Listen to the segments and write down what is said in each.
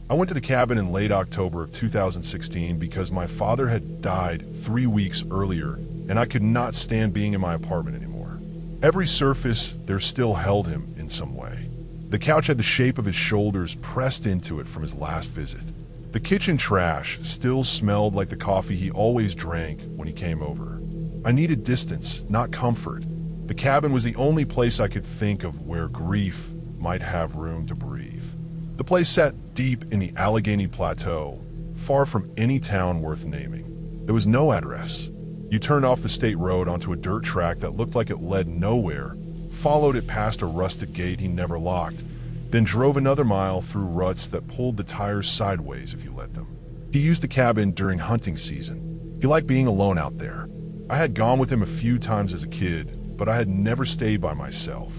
I went to the cabin in late October of 2016 because my father had died 3 weeks earlier, and I could not stand being in my apartment anymore. Every surface there still held him in some way. The couch had the shape of his shoulders pressed into it from his last visit. The kitchen trash still smelled like the coffee he always drank when he came over. I needed distance, not comfort. The cabin was the only place I could think of where grief might have room to breathe. The place sat deep in the Allegheny Plateau, far from any town worth naming. There was no address. You turned off the state road onto a dirt track that looked like it led nowhere, followed it past a rusted gate he never locked, then drove another mile through ruts that pulled the tires sideways if you let them. He used the cabin during hunting season. He liked being alone out there. I had gone with him a few times as a kid, but I had never stayed by myself.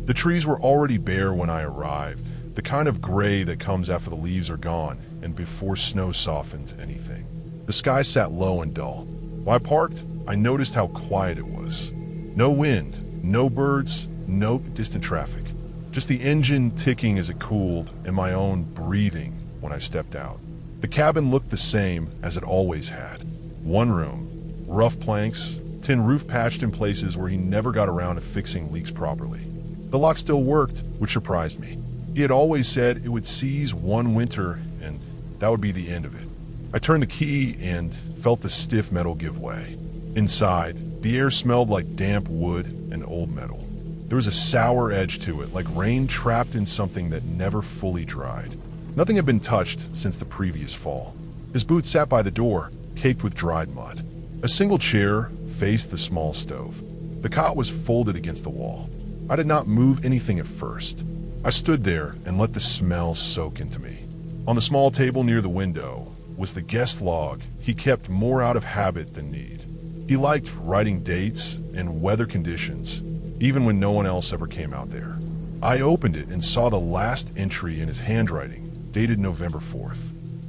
The trees were already bare when I arrived, the kind of gray that comes after the leaves are gone and before snow softens anything. The sky sat low and dull. While I parked, I noticed how quiet it was. No wind, no birds, no distant traffic. Just the engine ticking as it cooled and my own breathing when I stepped out. The cabin looked the same as it always had. One room, rough planks, tin roof patched in places where he never got around to fixing leaks properly. The lock still worked, which surprised me. He had always said it would seize one winter and that would be the end of it. I turned the key and felt the stiff metal give way. Inside, the air smelled like damp wood and old metal. There was a sour edge to it, like rain trapped in something that never fully dried. Nothing had been touched since the previous fall. His boots sat by the door, caked with dried mud. A single chair faced the small stove. The cot was folded against the wall. I did not move anything at first. I stood there and let the smell soak into me. On the small table near the window was the guest log he kept more out of habit than need. He liked writing dates and weather conditions, even when no one else ever came out there. I opened it and saw the last entry in his handwriting, dated November 4th.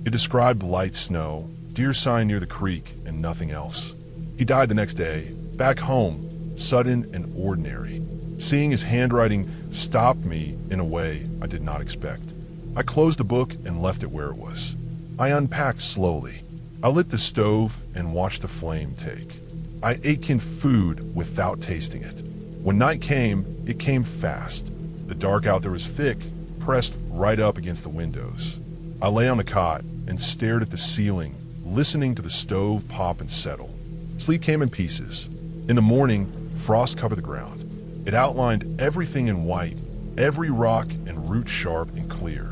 It described light snow, deer sign near the creek, and nothing else. He died the next day, back home, sudden and ordinary. Seeing his handwriting stopped me in a way I did not expect. I closed the book and left it where it was. I unpacked slowly. I lit the stove and watched the flame take. I ate canned food without tasting it. When night came, it came fast. The dark out there was thick, pressed right up against the windows. I lay on the cot and stared at the ceiling, listening to the stove pop and settle. Sleep came in pieces. In the morning, frost covered the ground. It outlined everything in white, every rock and root sharp and clear.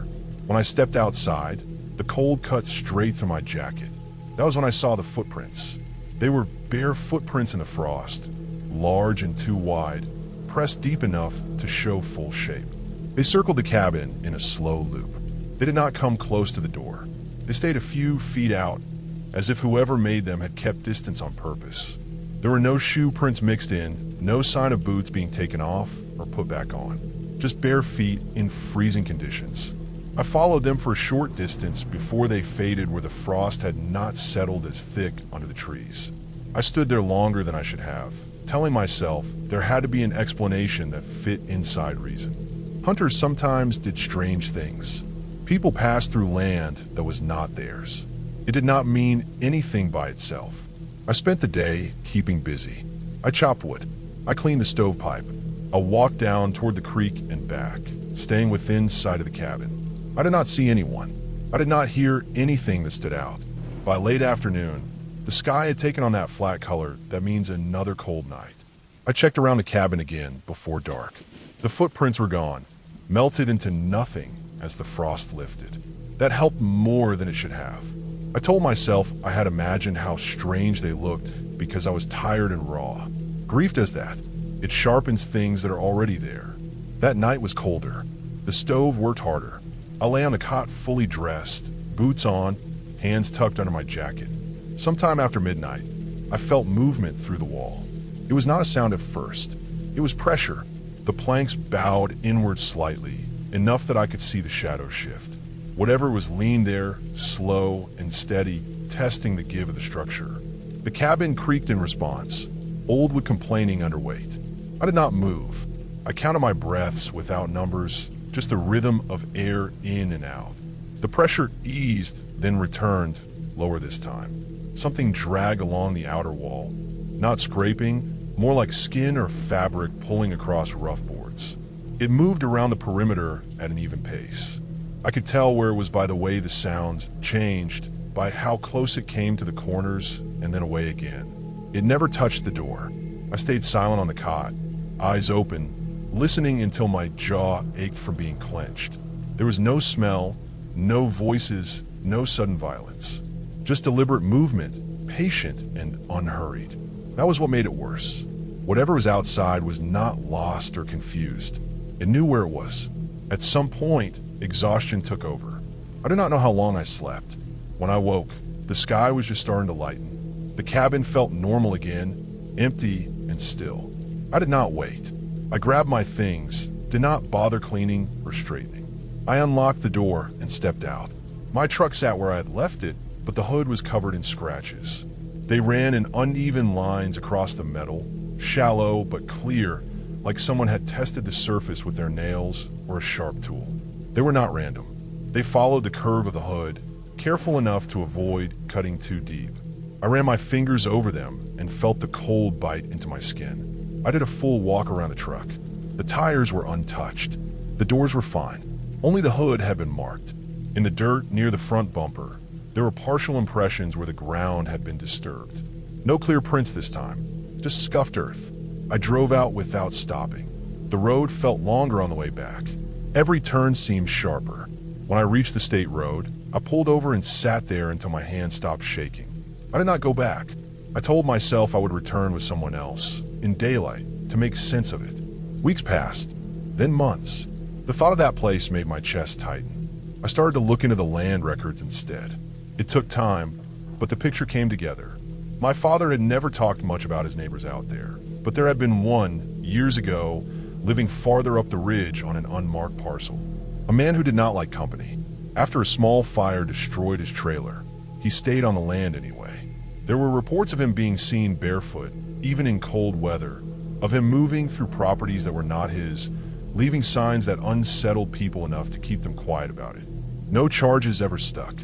When I stepped outside, the cold cut straight through my jacket. That was when I saw the footprints. They were bare footprints in the frost, large and too wide, pressed deep enough to show full shape. They circled the cabin in a slow loop. They did not come close to the door. They stayed a few feet out, as if whoever made them had kept distance on purpose. There were no shoe prints mixed in, no sign of boots being taken off or put back on. Just bare feet in freezing conditions. I followed them for a short distance before they faded where the frost had not settled as thick under the trees. I stood there longer than I should have, telling myself there had to be an explanation that fit inside reason. Hunters sometimes did strange things. People passed through land that was not theirs. It did not mean anything by itself. I spent the day keeping busy. I chopped wood. I cleaned the stovepipe. I walked down toward the creek and back, staying within sight of the cabin. I did not see anyone. I did not hear anything that stood out. By late afternoon, the sky had taken on that flat color that means another cold night. I checked around the cabin again before dark. The footprints were gone, melted into nothing as the frost lifted. That helped more than it should have. I told myself I had imagined how strange they looked because I was tired and raw. Grief does that. It sharpens things that are already there. That night was colder. The stove worked harder. I lay on the cot fully dressed, boots on, hands tucked under my jacket. Sometime after midnight, I felt movement through the wall. It was not a sound at first. It was pressure. The planks bowed inward slightly, enough that I could see the shadow shift. Whatever was leaned there, slow and steady, testing the give of the structure. The cabin creaked in response, old wood complaining underweight. I did not move. I counted my breaths without numbers, just the rhythm of air in and out. The pressure eased, then returned, lower this time. Something dragged along the outer wall, not scraping, more like skin or fabric pulling across rough boards. It moved around the perimeter at an even pace. I could tell where it was by the way the sounds changed, by how close it came to the corners and then away again. It never touched the door. I stayed silent on the cot, eyes open, listening until my jaw ached from being clenched. There was no smell, no voices, no sudden violence. Just deliberate movement, patient and unhurried. That was what made it worse. Whatever was outside was not lost or confused. It knew where it was. At some point, exhaustion took over. I do not know how long I slept. When I woke, the sky was just starting to lighten. The cabin felt normal again, empty and still. I did not wait. I grabbed my things, did not bother cleaning or straightening. I unlocked the door and stepped out. My truck sat where I had left it, but the hood was covered in scratches. They ran in uneven lines across the metal, shallow but clear, like someone had tested the surface with their nails or a sharp tool. They were not random. They followed the curve of the hood, careful enough to avoid cutting too deep. I ran my fingers over them and felt the cold bite into my skin. I did a full walk around the truck. The tires were untouched. The doors were fine. Only the hood had been marked. In the dirt near the front bumper, there were partial impressions where the ground had been disturbed. No clear prints this time, just scuffed earth. I drove out without stopping. The road felt longer on the way back. Every turn seemed sharper. When I reached the state road, I pulled over and sat there until my hands stopped shaking. I did not go back. I told myself I would return with someone else, in daylight, to make sense of it. Weeks passed, then months. The thought of that place made my chest tighten. I started to look into the land records instead. It took time, but the picture came together. My father had never talked much about his neighbors out there, but there had been one, years ago, living farther up the ridge on an unmarked parcel. A man who did not like company. After a small fire destroyed his trailer, he stayed on the land anyway. There were reports of him being seen barefoot, even in cold weather, of him moving through properties that were not his, leaving signs that unsettled people enough to keep them quiet about it. No charges ever stuck.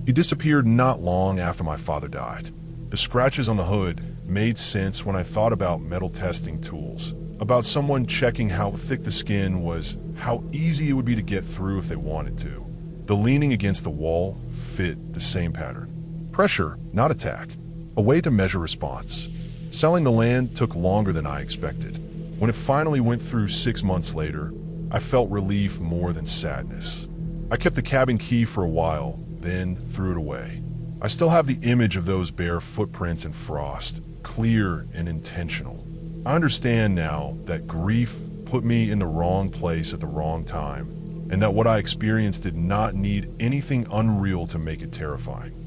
He disappeared not long after my father died. The scratches on the hood made sense when I thought about metal testing tools, about someone checking how thick the skin was, how easy it would be to get through if they wanted to. The leaning against the wall fit the same pattern. Pressure, not attack. A way to measure response. Selling the land took longer than I expected. When it finally went through 6 months later, I felt relief more than sadness. I kept the cabin key for a while, then threw it away. I still have the image of those bare footprints in frost, clear and intentional. I understand now that grief put me in the wrong place at the wrong time, and that what I experienced did not need anything unreal to make it terrifying.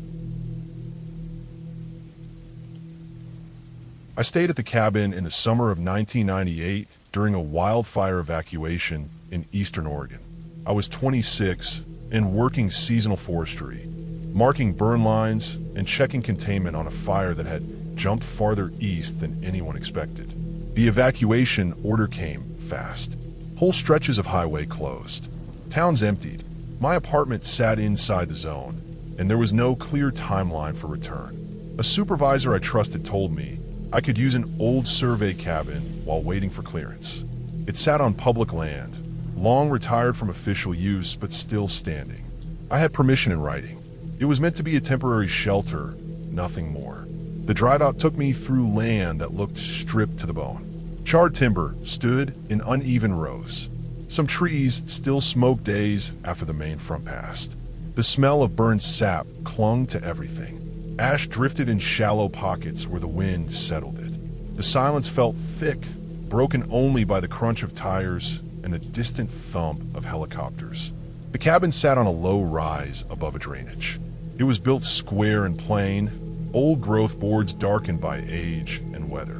I stayed at the cabin in the summer of 1998 during a wildfire evacuation in eastern Oregon. I was 26 and working seasonal forestry, marking burn lines and checking containment on a fire that had jumped farther east than anyone expected. The evacuation order came fast. Whole stretches of highway closed. Towns emptied. My apartment sat inside the zone, and there was no clear timeline for return. A supervisor I trusted told me I could use an old survey cabin while waiting for clearance. It sat on public land, long retired from official use but still standing. I had permission in writing. It was meant to be a temporary shelter, nothing more. The drive-out took me through land that looked stripped to the bone. Charred timber stood in uneven rows. Some trees still smoked days after the main front passed. The smell of burned sap clung to everything. Ash drifted in shallow pockets where the wind settled it. The silence felt thick, broken only by the crunch of tires and the distant thump of helicopters. The cabin sat on a low rise above a drainage. It was built square and plain, old growth boards darkened by age and weather.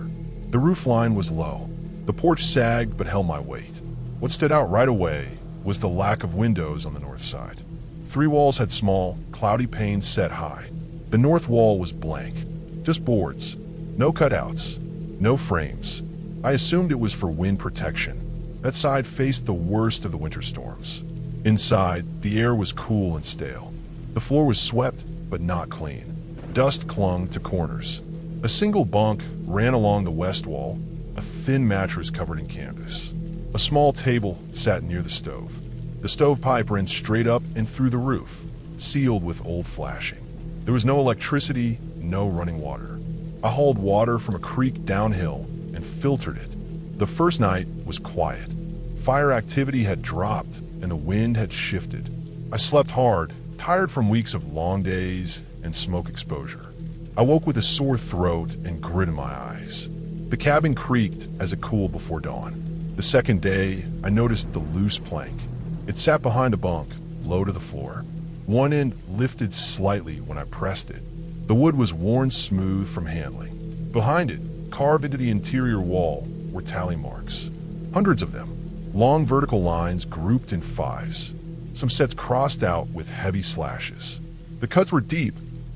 The roof line was low. The porch sagged but held my weight. What stood out right away was the lack of windows on the north side. 3 walls had small, cloudy panes set high. The north wall was blank, just boards, no cutouts, no frames. I assumed it was for wind protection. That side faced the worst of the winter storms. Inside, the air was cool and stale. The floor was swept, but not clean. Dust clung to corners. A single bunk ran along the west wall, a thin mattress covered in canvas. A small table sat near the stove. The stovepipe ran straight up and through the roof, sealed with old flashing. There was no electricity, no running water. I hauled water from a creek downhill and filtered it. The first night was quiet. Fire activity had dropped and the wind had shifted. I slept hard, tired from weeks of long days and smoke exposure. I woke with a sore throat and grit in my eyes. The cabin creaked as it cooled before dawn. The second day, I noticed the loose plank. It sat behind the bunk, low to the floor. One end lifted slightly when I pressed it. The wood was worn smooth from handling. Behind it, carved into the interior wall, were tally marks. Hundreds of them. Long vertical lines grouped in fives. Some sets crossed out with heavy slashes. The cuts were deep,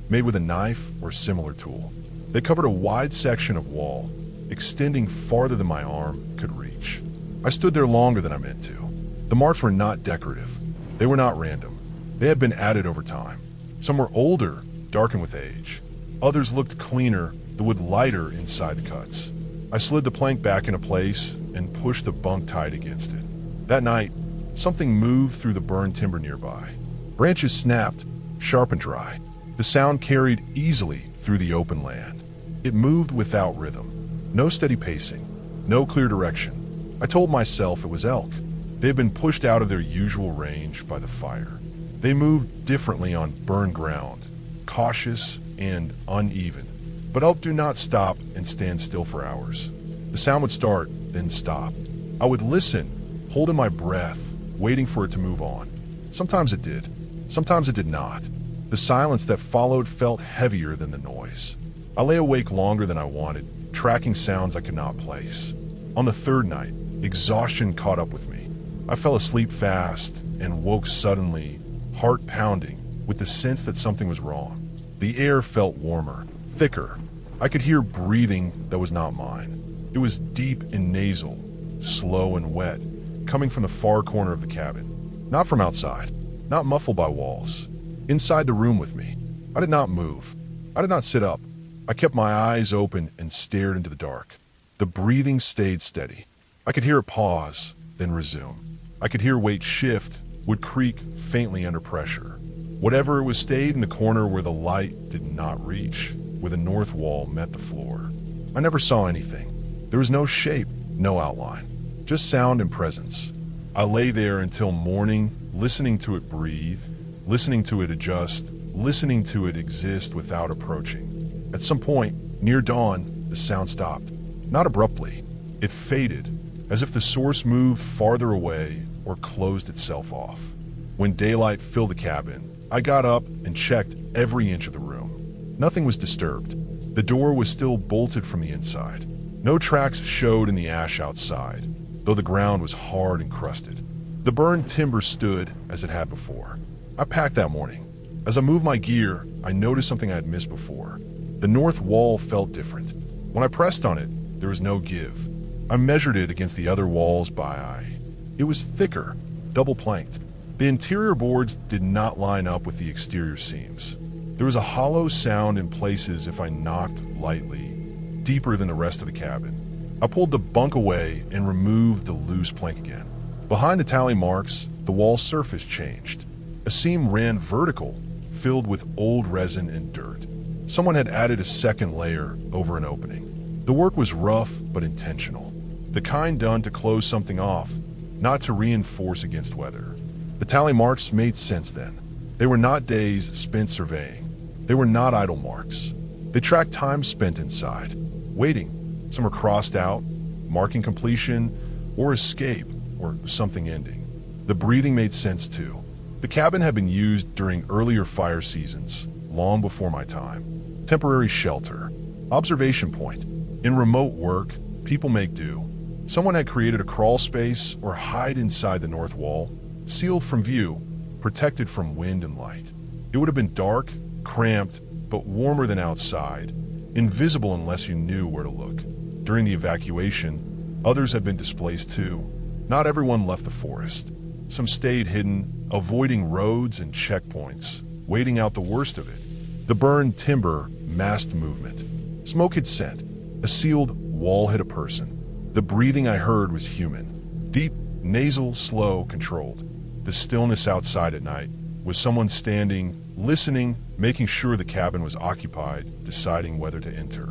made with a knife or similar tool. They covered a wide section of wall, extending farther than my arm could reach. I stood there longer than I meant to. The marks were not decorative. They were not random. They had been added over time. Some were older, darkened with age. Others looked cleaner, the wood lighter inside the cuts. I slid the plank back into place and pushed the bunk tight against it. That night, something moved through the burned timber nearby. Branches snapped, sharp and dry. The sound carried easily through the open land. It moved without rhythm. No steady pacing. No clear direction. I told myself it was elk. They had been pushed out of their usual range by the fire. They moved differently on burned ground, cautious and uneven. But elk do not stop and stand still for hours. The sound would start, then stop. I would listen, holding my breath, waiting for it to move on. Sometimes it did. Sometimes it did not. The silence that followed felt heavier than the noise. I lay awake longer than I wanted, tracking sounds I could not place. On the third night, exhaustion caught up with me. I fell asleep fast and woke suddenly, heart pounding, with the sense that something was wrong. The air felt warmer, thicker. I could hear breathing that was not mine. It was deep and nasal, slow and wet, coming from the far corner of the cabin. Not from outside, not muffled by walls. Inside the room with me. I did not move. I did not sit up. I kept my eyes open and stared into the dark. The breathing stayed steady. I could hear it pause, then resume. I could hear weight shift, would creak faintly under pressure. Whatever it was stayed in the corner where the light did not reach, where the north wall met the floor. I never saw anything. There was no shape, no outline, just sound and presence. I lay there until morning, listening to it breathe, listening to it adjust, listening to it exist without approaching. At some point, near dawn, the sound stopped. Not abruptly. It faded, as if the source moved farther away or closed itself off. When daylight filled the cabin, I got up and checked every inch of the room. Nothing was disturbed. The door was still bolted from the inside. No tracks showed in the ash outside, though the ground was hard and crusted. The burned timber stood as it had before. I packed that morning. As I moved my gear, I noticed something I had missed before. The north wall felt different. When I pressed on it, there was no give. I measured it against the other walls by eye. It was thicker, double-planked. The interior boards did not line up with the exterior seams. There was a hollow sound in places if I knocked lightly, deeper than the rest of the cabin. I pulled the bunk away and removed the loose plank again. Behind the tally marks, the wall surface changed. A seam ran vertical, filled with old resin and dirt. Someone had added a second layer over an opening. The work was rough but intentional. The kind done to close something off, not to reinforce against weather. The tally marks made sense then. They were not days spent surveying. They were not idle marks. They tracked time spent inside, waiting. Some were crossed out, marking completion, or escape, or something ending. The breathing made sense too. The cabin had been used during earlier fire seasons, long before my time. Temporary shelter. Observation point. In remote work, people make do. Someone had created a crawl space or hide inside the north wall, sealed from view, protected from wind and light. It would have been dark, cramped, but warmer than outside, invisible unless you knew where to look. During the evacuation, others had been displaced too. Not everyone left the forest. Some stayed hidden, avoiding roads and checkpoints, waiting out the worst of it. The burned timber masked movement. Smoke had sent. A sealed wall hit a person. The breathing I heard was human. Deep, nasal, slow, controlled. The stillness outside at night was someone standing, listening, making sure the cabin was occupied, deciding whether to enter.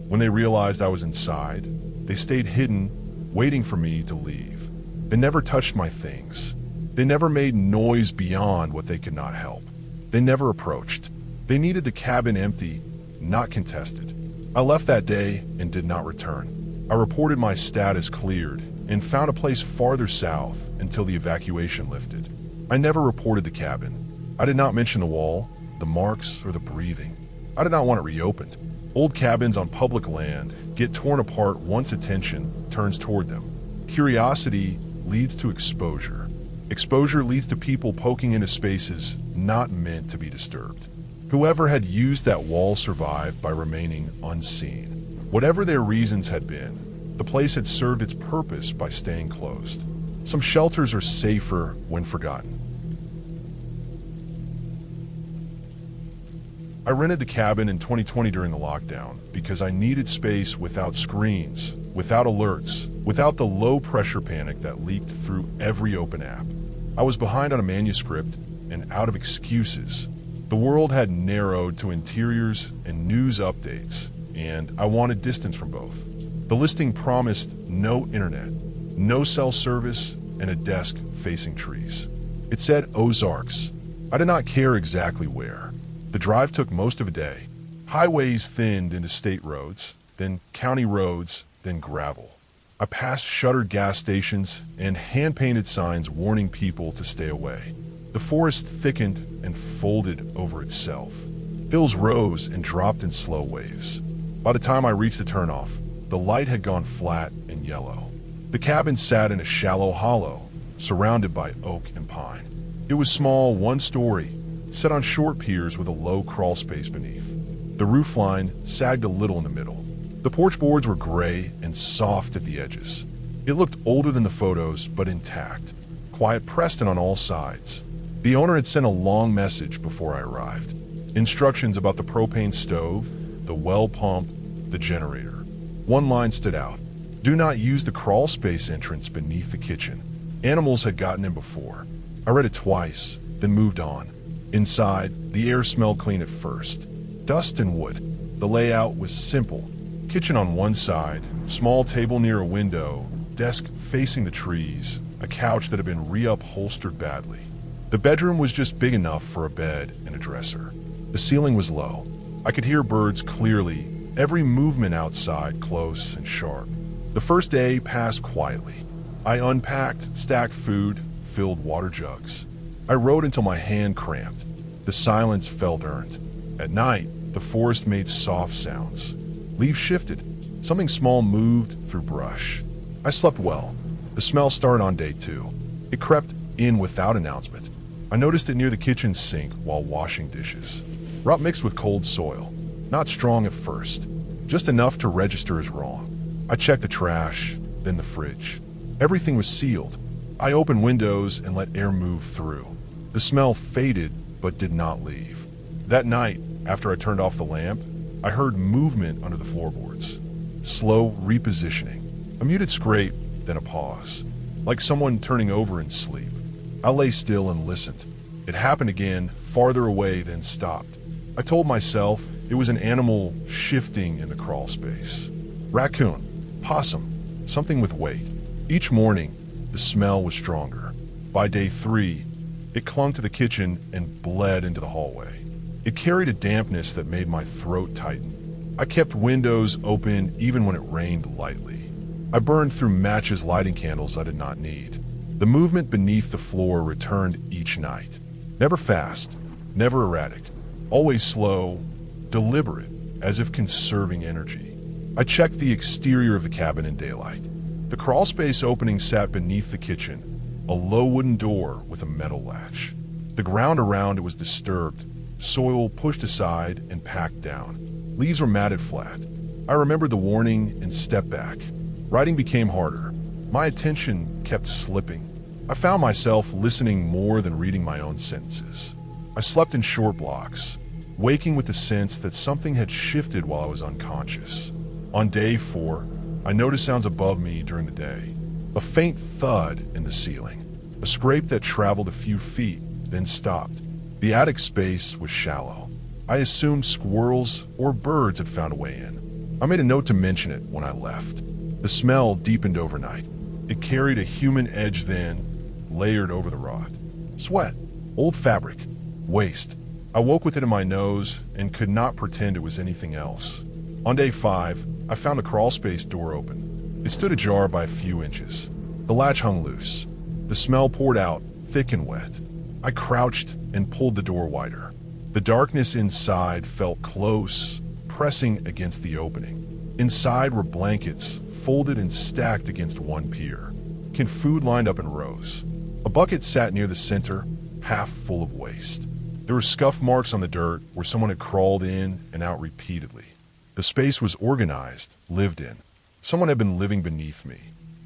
When they realized I was inside, they stayed hidden, waiting for me to leave. They never touched my things. They never made noise beyond what they could not help. They never approached. They needed the cabin empty, not contested. I left that day and did not return. I reported my status cleared and found a place farther south until the evacuation lifted. I never reported the cabin. I did not mention the wall, the marks, or the breathing. I did not want it reopened. Old cabins on public land get torn apart once attention turns toward them. Curiosity leads to exposure. Exposure leads to people poking into spaces not meant to be disturbed. Whoever had used that wall survived by remaining unseen. Whatever their reasons had been, the place had served its purpose by staying closed. Some shelters are safer when forgotten. I rented the cabin in 2020 during the lockdown because I needed space without screens, without alerts, without the low-pressure panic that leaked through every open app. I was behind on a manuscript and out of excuses. The world had narrowed to interiors and news updates, and I wanted distance from both. The listing promised no internet, no cell service, and a desk facing trees. It said Ozarks. I did not care exactly where. The drive took most of a day. Highways thinned into state roads, then county roads, then gravel. I passed shuttered gas stations and hand-painted signs warning people to stay away. The forest thickened and folded over itself. Hills rose and dropped in slow waves. By the time I reached the turnoff, the light had gone flat and yellow. The cabin sat in a shallow hollow, surrounded by oak and pine. It was small, one story, set on short piers with a low crawl space beneath. The roofline sagged a little in the middle. The porch boards were gray and soft at the edges. It looked older than the photos, but intact. Quiet Preston on all sides. The owner had sent a long message before I arrived. Instructions about the propane stove, the well pump, the generator. One line stood out. Do not use the crawl space entrance beneath the kitchen. Animals had gotten in before. I read it twice, then moved on. Inside, the air smelled clean at first. Dust and wood. The layout was simple. Kitchen on one side, small table near a window, desk facing the trees, a couch that had been reupholstered badly. The bedroom was just big enough for a bed and a dresser. The ceiling was low. I could hear birds clearly, every movement outside close and sharp. The first day passed quietly. I unpacked, stacked food, filled water jugs. I wrote until my hand cramped. The silence felt earned. At night, the forest made soft sounds. Leaves shifted. Something small moved through brush. I slept well. The smell started on day 2. It crept in without announcement. I noticed it near the kitchen sink while washing dishes. Rot mixed with cold soil. Not strong at first. Just enough to register as wrong. I checked the trash, then the fridge. Everything was sealed. I opened windows and let air move through. The smell faded, but did not leave. That night, after I turned off the lamp, I heard movement under the floorboards. Slow repositioning. A muted scrape, then a pause. Like someone turning over in sleep. I lay still and listened. It happened again, farther away, then stopped. I told myself it was an animal shifting in the crawl space. Raccoon, possum, something with weight. Each morning, the smell was stronger. By day 3, it clung to the kitchen and bled into the hallway. It carried a dampness that made my throat tighten. I kept windows open even when it rained lightly. I burned through matches lighting candles I did not need. The movement beneath the floor returned each night. Never fast, never erratic, always slow, deliberate, as if conserving energy. I checked the exterior of the cabin in daylight. The crawl space opening sat beneath the kitchen, a low wooden door with a metal latch. The ground around it was disturbed, soil pushed aside and packed down. Leaves were matted flat. I remembered the warning and stepped back. Writing became harder. My attention kept slipping. I found myself listening more than reading my own sentences. I slept in short blocks, waking with the sense that something had shifted while I was unconscious. On day 4, I noticed sounds above me during the day. A faint thud in the ceiling, a scrape that traveled a few feet, then stopped. The attic space was shallow. I assumed squirrels or birds had found a way in. I made a note to mention it when I left. The smell deepened overnight. It carried a human edge then, layered over the rot. Sweat, old fabric, waste. I woke with it in my nose and could not pretend it was anything else. On day 5, I found the crawlspace door open. It stood ajar by a few inches. The latch hung loose. The smell poured out, thick and wet. I crouched and pulled the door wider. The darkness inside felt close, pressing against the opening. Inside were blankets, folded and stacked against one pier. Canned food lined up in rows. A bucket sat near the center, half full of waste. There were scuff marks on the dirt where someone had crawled in and out repeatedly. The space was organized, lived in. Someone had been living beneath me.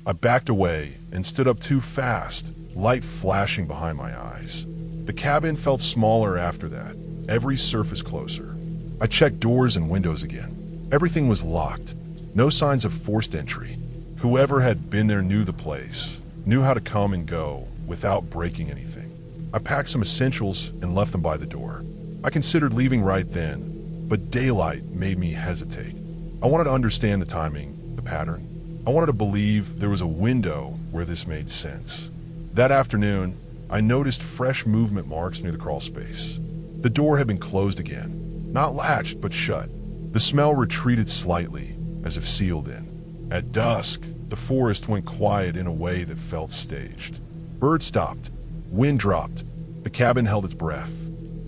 I backed away and stood up too fast, light flashing behind my eyes. The cabin felt smaller after that, every surface closer. I checked doors and windows again. Everything was locked. No signs of forced entry. Whoever had been there knew the place, knew how to come and go without breaking anything. I packed some essentials and left them by the door. I considered leaving right then, but daylight made me hesitate. I wanted to understand the timing, the pattern. I wanted to believe there was a window where this made sense. That afternoon, I noticed fresh movement marks near the crawl space. The door had been closed again, not latched but shut. The smell retreated slightly, as if sealed in. At dusk, the forest went quiet in a way that felt staged. Birds stopped. Wind dropped. The cabin held its breath.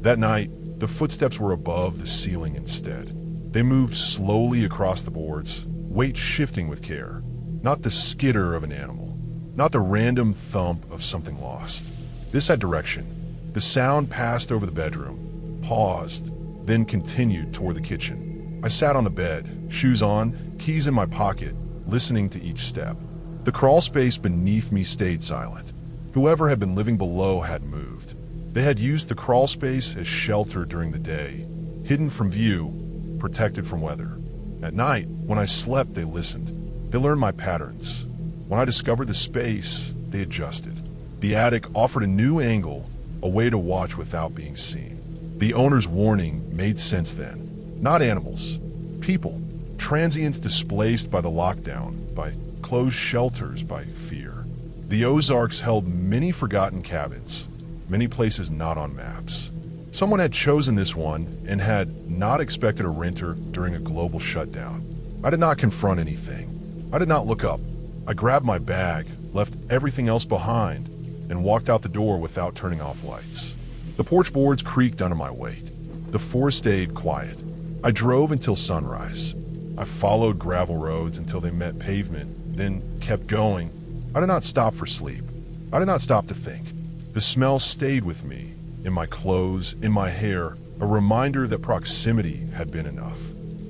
That night, the footsteps were above the ceiling instead. They moved slowly across the boards, weight shifting with care. Not the skitter of an animal, not the random thump of something lost. This had direction. The sound passed over the bedroom, paused, then continued toward the kitchen. I sat on the bed, shoes on, keys in my pocket, listening to each step. The crawl space beneath me stayed silent. Whoever had been living below had moved. They had used the crawl space as shelter during the day, hidden from view, protected from weather. At night, when I slept, they listened. They learned my patterns. When I discovered the space, they adjusted. The attic offered a new angle, a way to watch without being seen. The owner's warning made sense then. Not animals, people, transients displaced by the lockdown, by closed shelters, by fear. The Ozarks held many forgotten cabins, many places not on maps. Someone had chosen this one and had not expected a renter during a global shutdown. I did not confront anything. I did not look up. I grabbed my bag, left everything else behind, and walked out the door without turning off lights. The porch boards creaked under my weight. The forest stayed quiet. I drove until sunrise. I followed gravel roads until they met pavement, then kept going. I did not stop for sleep. I did not stop to think. The smell stayed with me, in my clothes, in my hair, a reminder that proximity had been enough.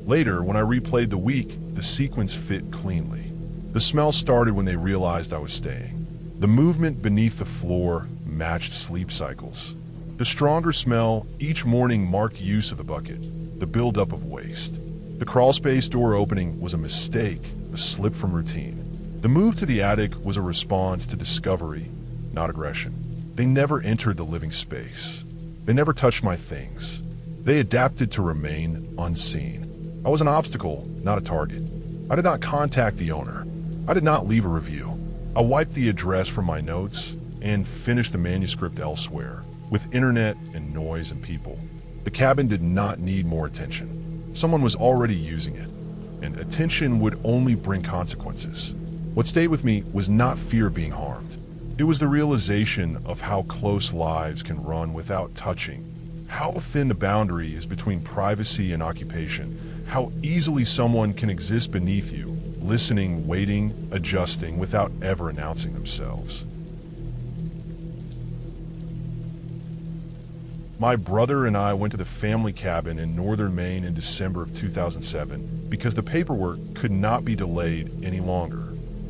Later, when I replayed the week, the sequence fit cleanly. The smell started when they realized I was staying. The movement beneath the floor matched sleep cycles. The stronger smell each morning marked use of the bucket, the buildup of waste. The crawlspace door opening was a mistake, a slip from routine. The move to the attic was a response to discovery, not aggression. They never entered the living space. They never touched my things. They adapted to remain unseen. I was an obstacle, not a target. I did not contact the owner. I did not leave a review. I wiped the address from my notes and finished the manuscript elsewhere, with internet and noise and people. The cabin did not need more attention. Someone was already using it, and attention would only bring consequences. What stayed with me was not fear of being harmed. It was the realization of how close lives can run without touching, how thin the boundary is between privacy and occupation, how easily someone can exist beneath you, listening, waiting, adjusting without ever announcing themselves. My brother and I went to the family cabin in northern Maine in December of 2007 because the paperwork could not be delayed any longer.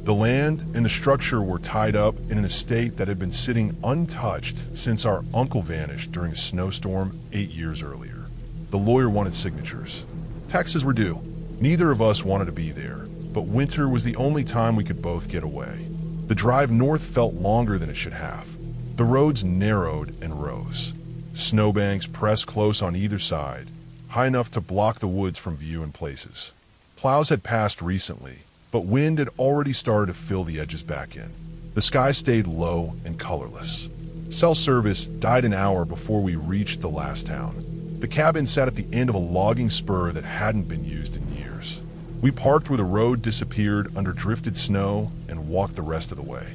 The land and the structure were tied up in an estate that had been sitting untouched since our uncle vanished during a snowstorm 8 years earlier. The lawyer wanted signatures. Taxes were due. Neither of us wanted to be there, but winter was the only time we could both get away. The drive north felt longer than it should have. The roads narrowed and rose. Snowbanks pressed close on either side, high enough to block the woods from view in places. Plows had passed recently, but wind had already started to fill the edges back in. The sky stayed low and colorless. Cell service died an hour before we reached the last town. The cabin sat at the end of a logging spur that hadn't been used in years. We parked where the road disappeared under drifted snow and walked the rest of the way.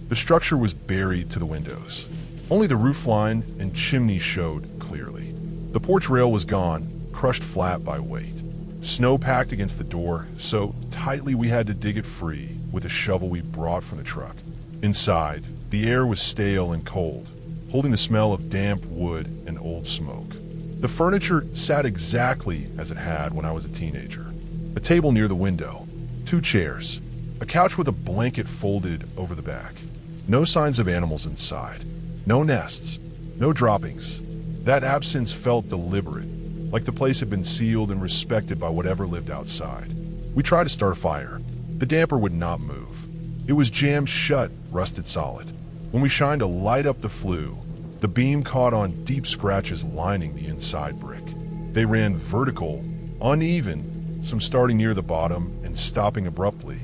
The structure was buried to the windows. Only the roofline and chimney showed clearly. The porch rail was gone, crushed flat by weight. Snow packed against the door so tightly we had to dig it free with a shovel we brought from the truck. Inside, the air was stale and cold, holding the smell of damp wood and old smoke. The furniture sat exactly as it had when I was a teenager. A table near the window, 2 chairs, a couch with a blanket folded over the back. No signs of animals inside. No nests. No droppings. That absence felt deliberate, like the place had been sealed and respected by whatever lived outside. We tried to start a fire. The damper would not move. It was jammed shut, rusted solid. When we shined a light up the flue, the beam caught on deep scratches lining the inside brick. They ran vertical, uneven, some starting near the bottom and stopping abruptly,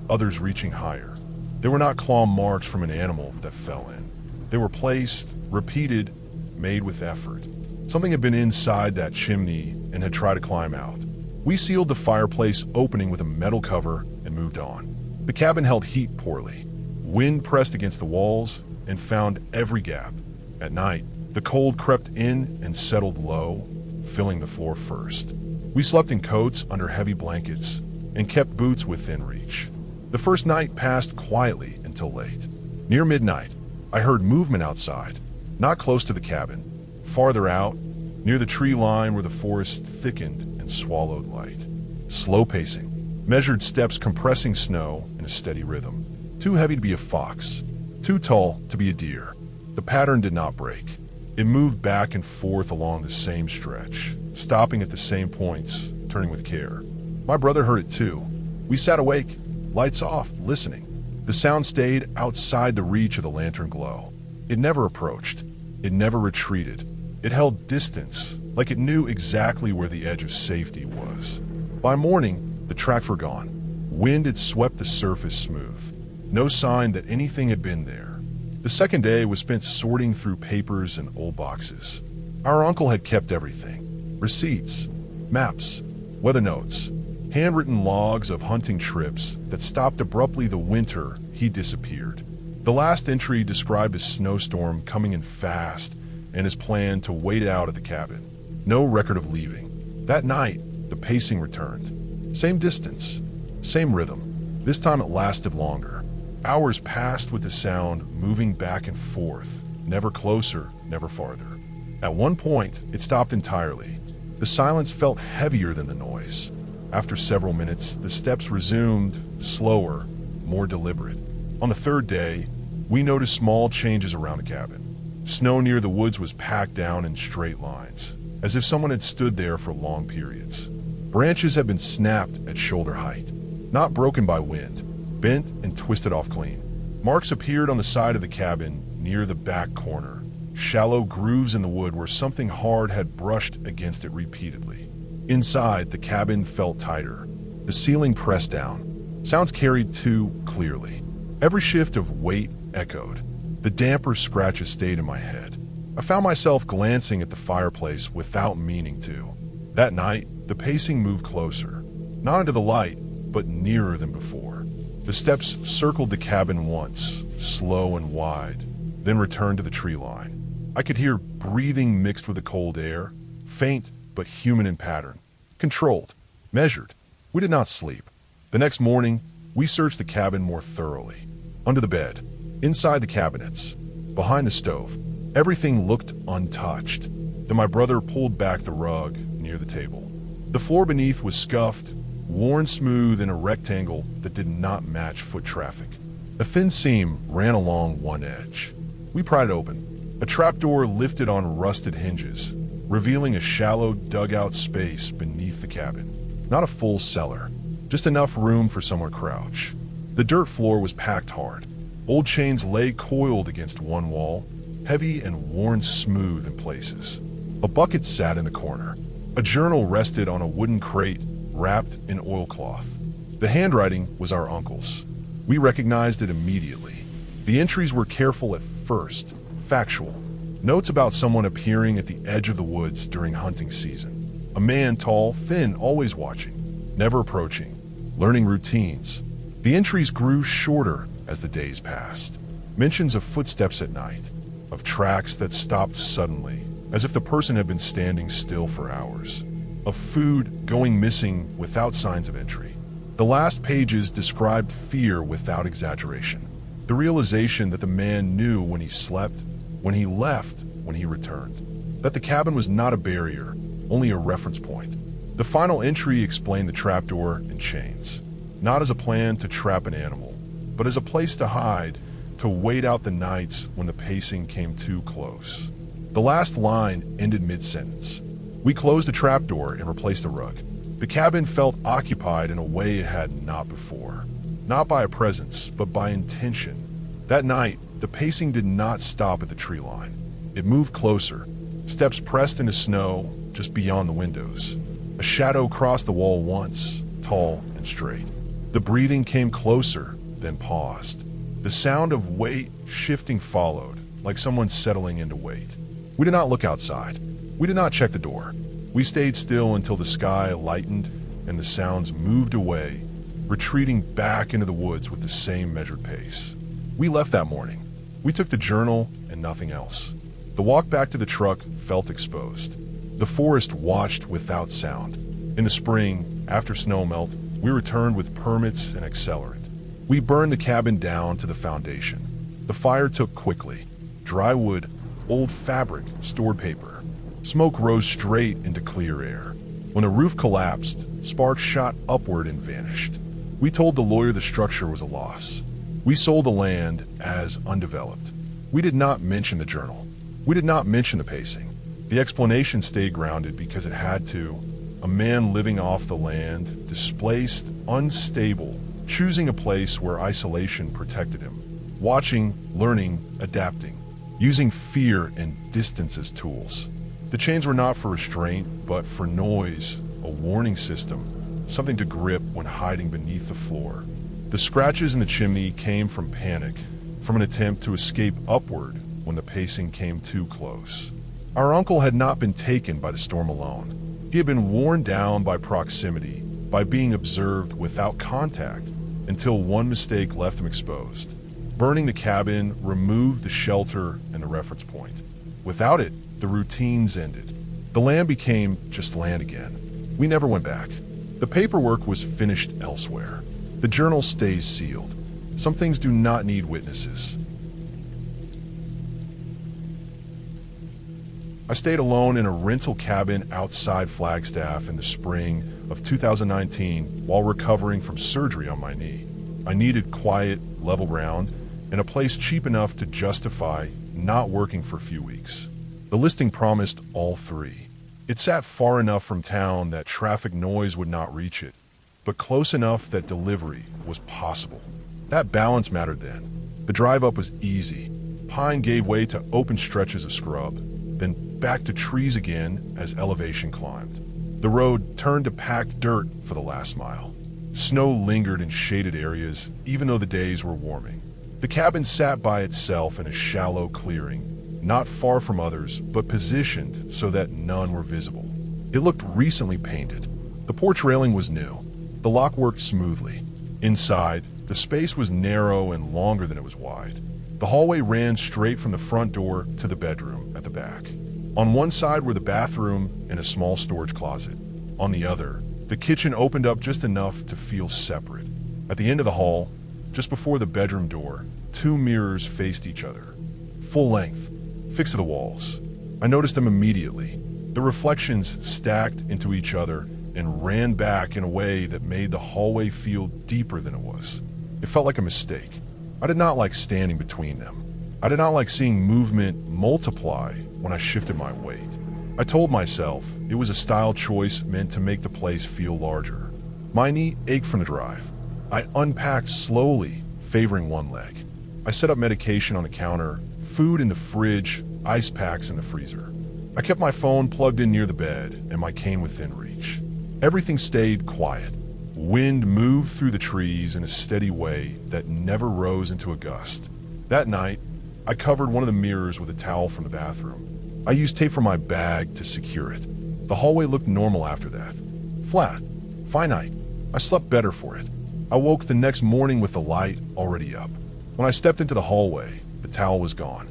others reaching higher. They were not claw marks from an animal that fell in. They were placed, repeated, made with effort. Something had been inside that chimney and had tried to climb out. We sealed the fireplace opening with a metal cover and moved on. The cabin held heat poorly. Wind pressed against the walls and found every gap. At night, the cold crept in and settled low, filling the floor first. We slept in coats under heavy blankets and kept boots within reach. The first night passed quietly until late. Near midnight, I heard movement outside, not close to the cabin. Farther out, near the tree line where the forest thickened and swallowed light. Slow pacing, measured steps compressing snow in a steady rhythm. Too heavy to be a fox, too tall to be a deer. The pattern did not break. It moved back and forth along the same stretch, stopping at the same points, turning with care. My brother heard it too. We sat awake, lights off, listening. The sound stayed outside the reach of the lantern glow. It never approached. It never retreated. It held distance, like it knew exactly where the edge of safety was. By morning, the tracks were gone. Wind had swept the surface smooth. No sign that anything had been there. The second day was spent sorting through papers and old boxes. Our uncle had kept everything. Receipts, maps, weather notes, handwritten logs of hunting trips that stopped abruptly the winter he disappeared. The last entry described a snowstorm coming in fast and his plan to wait it out at the cabin. No record of leaving. That night, the pacing returned. Same distance, same rhythm. This time it lasted longer. Hours passed with the sound moving back and forth, never closer, never farther. At one point, it stopped entirely. The silence felt heavier than the noise. After several minutes, the steps resumed, slower, more deliberate. On the third day, we noticed small changes around the cabin. Snow near the woods was packed down in straight lines, as if someone had stood there for long periods. Branches had been snapped at shoulder height, not broken by wind, bent and twisted off clean. Marks appeared on the side of the cabin near the back corner, shallow grooves in the wood where something hard had brushed against it repeatedly. Inside, the cabin felt tighter. The ceiling pressed down. Sounds carried too clearly. Every shift of weight echoed. The damper scratches stayed in my head. I found myself glancing at the fireplace without meaning to. That night, the pacing moved closer. Not into the light, but nearer than before. The steps circled the cabin once, slow and wide, then returned to the tree line. I could hear breathing mixed with the cold air, faint but human in pattern. Controlled, measured. We did not sleep. The next morning, we searched the cabin more thoroughly. Under the bed, inside the cabinets, behind the stove, everything looked untouched. Then my brother pulled back the rug near the table. The floor beneath was scuffed, worn smooth in a rectangle that did not match foot traffic. A thin seam ran along one edge. We pried it open. A trapdoor lifted on rusted hinges, revealing a shallow dugout space beneath the cabin. Not a full cellar, just enough room for someone to crouch. The dirt floor was packed hard. Old chains lay coiled against one wall, heavy and worn smooth in places. A bucket sat in the corner. A journal rested on a wooden crate wrapped in oilcloth. The handwriting was our uncle's. We recognized it immediately. The entries were careful at first, factual. Notes about someone appearing at the edge of the woods during hunting season. A man, tall, thin, always watching, never approaching, learning routines. The entries grew shorter as the days passed. Mentions of footsteps at night, of tracks that stopped suddenly, as if the person had been standing still for hours, of food going missing without signs of entry. The last pages described fear without exaggeration. The realization that the man knew when he slept, when he left, when he returned. That the cabin was not a barrier, only a reference point. The final entry explained the trapdoor and chains, not as a plan to trap an animal, but as a place to hide, to wait out the nights when the pacing came too close. The last line ended mid-sentence. We closed the trapdoor and replaced the rug. The cabin felt occupied in a way it had not before. Not by a presence, but by intention. That night, the pacing did not stop at the tree line. It moved closer, steps pressed into snow just beyond the windows. A shadow crossed the wall once, tall and straight. The breathing came closer, then paused. The sound of weight shifting followed, like someone settling into wait. We did not look outside. We did not check the door. We stayed still until the sky lightened and the sounds moved away, retreating back into the woods with the same measured pace. We left that morning. We took the journal and nothing else. The walk back to the truck felt exposed. The forest watched without sound. In the spring, after snow melt, we returned with permits and accelerant. We burned the cabin down to the foundation. The fire took quickly. Dry wood, old fabric, stored paper. Smoke rose straight into clear air. When the roof collapsed, sparks shot upward and vanished. We told the lawyer the structure was a loss. We sold the land as undeveloped. We did not mention the journal. We did not mention the pacing. The explanation stayed grounded because it had to. A man living off the land, displaced, unstable, choosing a place where isolation protected him. Watching, learning, adapting, using fear and distance as tools. The chains were not for restraint, but for noise, a warning system, something to grip when hiding beneath the floor. The scratches in the chimney came from panic, from an attempt to escape upward when the pacing came too close. Our uncle had not been taken by the storm alone. He had been worn down by proximity, by being observed without contact, until one mistake left him exposed. Burning the cabin removed the shelter and the reference point. Without it, the routines ended. The land became just land again. We never went back. The paperwork was finished elsewhere. The journal stays sealed. Some things do not need witnesses. I stayed alone in a rental cabin outside Flagstaff in the spring of 2019 while recovering from surgery on my knee. I needed quiet, level ground, and a place cheap enough to justify not working for a few weeks. The listing promised all three. It sat far enough from town that traffic noise would not reach it, but close enough that delivery was possible. That balance mattered then. The drive up was easy. Pine gave way to open stretches of scrub, then back to trees again as elevation climbed. The road turned to packed dirt for the last mile. Snow lingered in shaded areas, even though the days were warming. The cabin sat by itself in a shallow clearing, not far from others, but positioned so that none were visible. It looked recently painted. The porch railing was new. The lock worked smoothly. Inside, the space was narrow and longer than it was wide. The hallway ran straight from the front door to the bedroom at the back. On one side were the bathroom and a small storage closet. On the other, the kitchen opened up just enough to feel separate. At the end of the hall, just before the bedroom door, two mirrors faced each other, full length, fixed to the walls. I noticed them immediately. The reflections stacked into each other, and ran back in a way that made the hallway feel deeper than it was. It felt like a mistake. I did not like standing between them. I did not like seeing movement multiply when I shifted my weight. I told myself it was a style choice meant to make the place feel larger. My knee ached from the drive. I unpacked slowly, favoring one leg. I set up medication on the counter, food in the fridge, ice packs in the freezer. I kept my phone plugged in near the bed and my cane within reach. Everything stayed quiet. Wind moved through the trees in a steady way that never rose into a gust. That night, I covered one of the mirrors with a towel from the bathroom. I used tape from my bag to secure it. The hallway looked normal after that. Flat. Finite. I slept better for it. I woke the next morning with the light already up. When I stepped into the hallway, the towel was gone,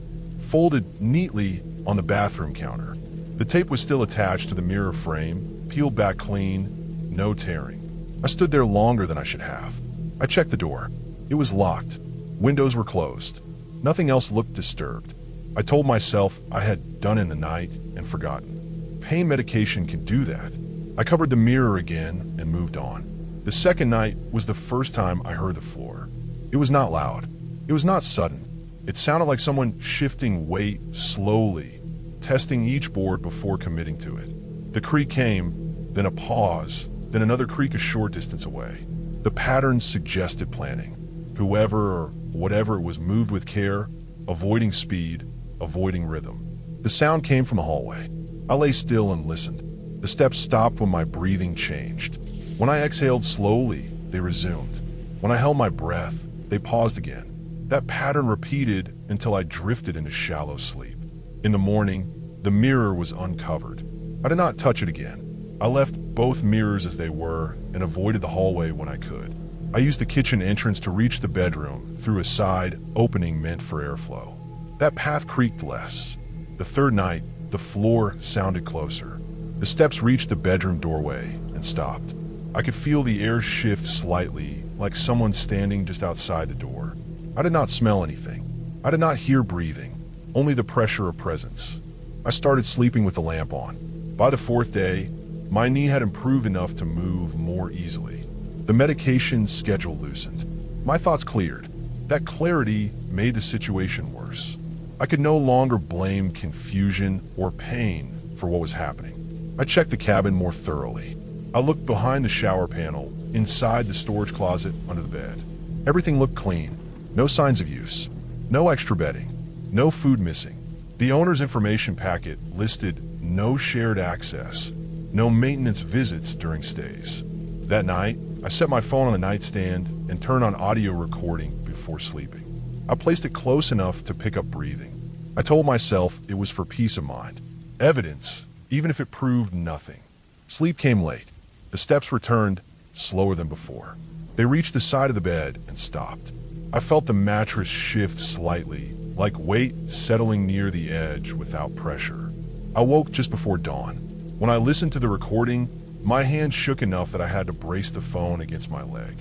folded neatly on the bathroom counter. The tape was still attached to the mirror frame, peeled back clean, no tearing. I stood there longer than I should have. I checked the door. It was locked. Windows were closed. Nothing else looked disturbed. I told myself I had done in the night and forgotten. Pain medication can do that. I covered the mirror again and moved on. The second night was the first time I heard the floor. It was not loud. It was not sudden. It sounded like someone shifting weight slowly, testing each board before committing to it. The creak came, then a pause, then another creak a short distance away. The pattern suggested planning. Whoever or whatever it was moved with care, avoiding speed, avoiding rhythm. The sound came from the hallway. I lay still and listened. The steps stopped when my breathing changed. When I exhaled slowly, they resumed. When I held my breath, they paused again. That pattern repeated until I drifted into shallow sleep. In the morning, the mirror was uncovered. I did not touch it again. I left both mirrors as they were and avoided the hallway when I could. I used the kitchen entrance to reach the bedroom through a side opening meant for airflow. That path creaked less. The third night, the floor sounded closer. The steps reached the bedroom doorway and stopped. I could feel the air shift slightly, like someone standing just outside the door. I did not smell anything. I did not hear breathing, only the pressure of presence. I started sleeping with the lamp on. By the fourth day, my knee had improved enough to move more easily. The medication schedule loosened. My thoughts cleared. That clarity made the situation worse. I could no longer blame confusion or pain for what was happening. I checked the cabin more thoroughly. I looked behind the shower panel, inside the storage closet, under the bed. Everything looked clean. No signs of use. No extra bedding. No food missing. The owner's information packet listed no shared access. No maintenance visits during stays. That night, I set my phone on the nightstand and turned on audio recording before sleeping. I placed it close enough to pick up breathing. I told myself it was for peace of mind. Evidence, even if it proved nothing. Sleep came late. The steps returned, slower than before. They reached the side of the bed and stopped. I felt the mattress shift slightly, like weight settling near the edge without pressure. I woke just before dawn. When I listened to the recording, my hand shook enough that I had to brace the phone against my leg.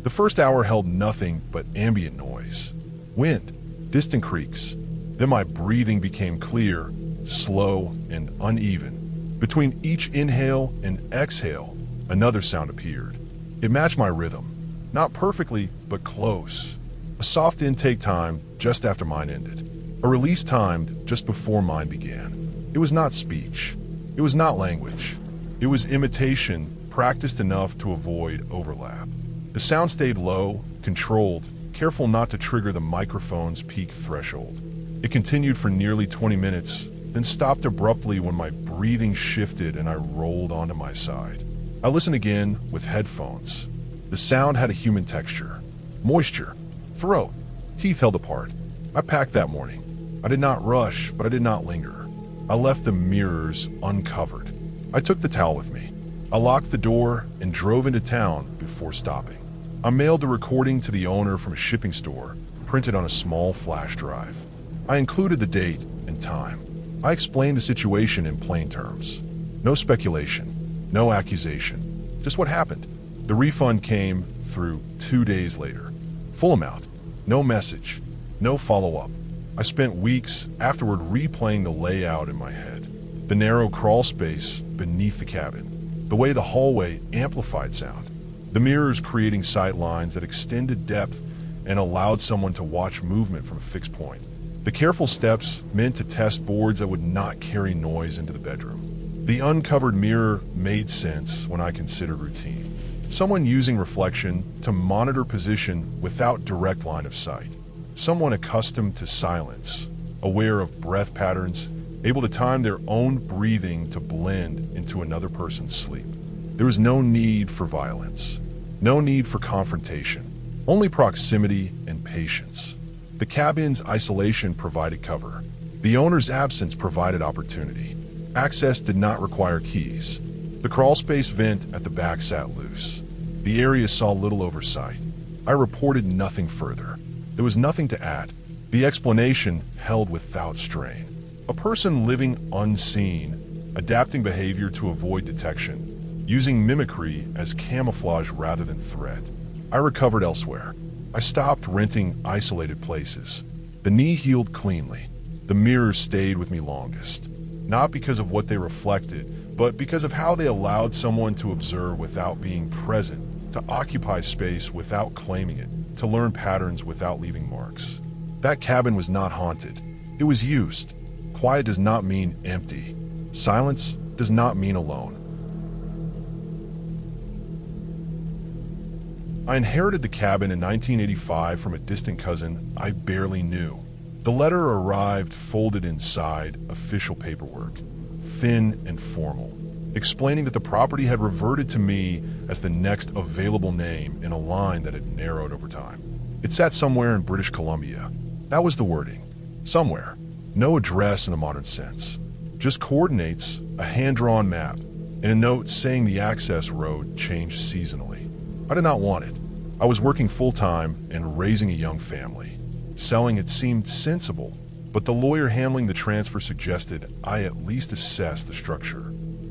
The first hour held nothing but ambient noise. Wind, distant creaks. Then my breathing became clear, slow, and uneven. Between each inhale and exhale, another sound appeared. It matched my rhythm. Not perfectly, but close. A soft intake time just after mine ended. A release timed just before mine began. It was not speech. It was not language. It was imitation, practiced enough to avoid overlap. The sound stayed low, controlled, careful not to trigger the microphone's peak threshold. It continued for nearly 20 minutes, then stopped abruptly when my breathing shifted and I rolled onto my side. I listened again with headphones. The sound had a human texture. Moisture. Throat. Teeth held apart. I packed that morning. I did not rush, but I did not linger. I left the mirrors uncovered. I took the towel with me. I locked the door and drove into town before stopping. I mailed the recording to the owner from a shipping store, printed on a small flash drive. I included the date and time. I explained the situation in plain terms. No speculation, no accusation, just what happened. The refund came through 2 days later. Full amount, no message, no follow-up. I spent weeks afterward replaying the layout in my head. The narrow crawl space beneath the cabin. the way the hallway amplified sound, the mirrors creating sight lines that extended depth and allowed someone to watch movement from a fixed point. The careful steps meant to test boards that would not carry noise into the bedroom. The uncovered mirror made sense when I considered routine. Someone using reflection to monitor position without direct line of sight. Someone accustomed to silence, aware of breath patterns, able to time their own breathing to blend into another person's sleep. There was no need for violence, no need for confrontation, only proximity and patience. The cabin's isolation provided cover. The owner's absence provided opportunity. Access did not require keys. The crawlspace vent at the back sat loose. The area saw little oversight. I reported nothing further. There was nothing to add. The explanation held without strain. A person living unseen, adapting behavior to avoid detection, using mimicry as camouflage rather than threat. I recovered elsewhere. I stopped renting isolated places. The knee healed cleanly. The mirrors stayed with me longest. Not because of what they reflected, but because of how they allowed someone to observe without being present, to occupy space without claiming it, to learn patterns without leaving marks. That cabin was not haunted. It was used. Quiet does not mean empty. Silence does not mean alone. I inherited the cabin in 1985 from a distant cousin I barely knew. The letter arrived folded inside official paperwork, thin and formal, explaining that the property had reverted to me as the next available name in a line that had narrowed over time. It sat somewhere in British Columbia. That was the wording. Somewhere. No address in the modern sense. Just coordinates, a hand-drawn map, and a note saying the access road changed seasonally. I did not want it. I was working full-time and raising a young family. Selling it seemed sensible, but the lawyer handling the transfer suggested I at least assess the structure.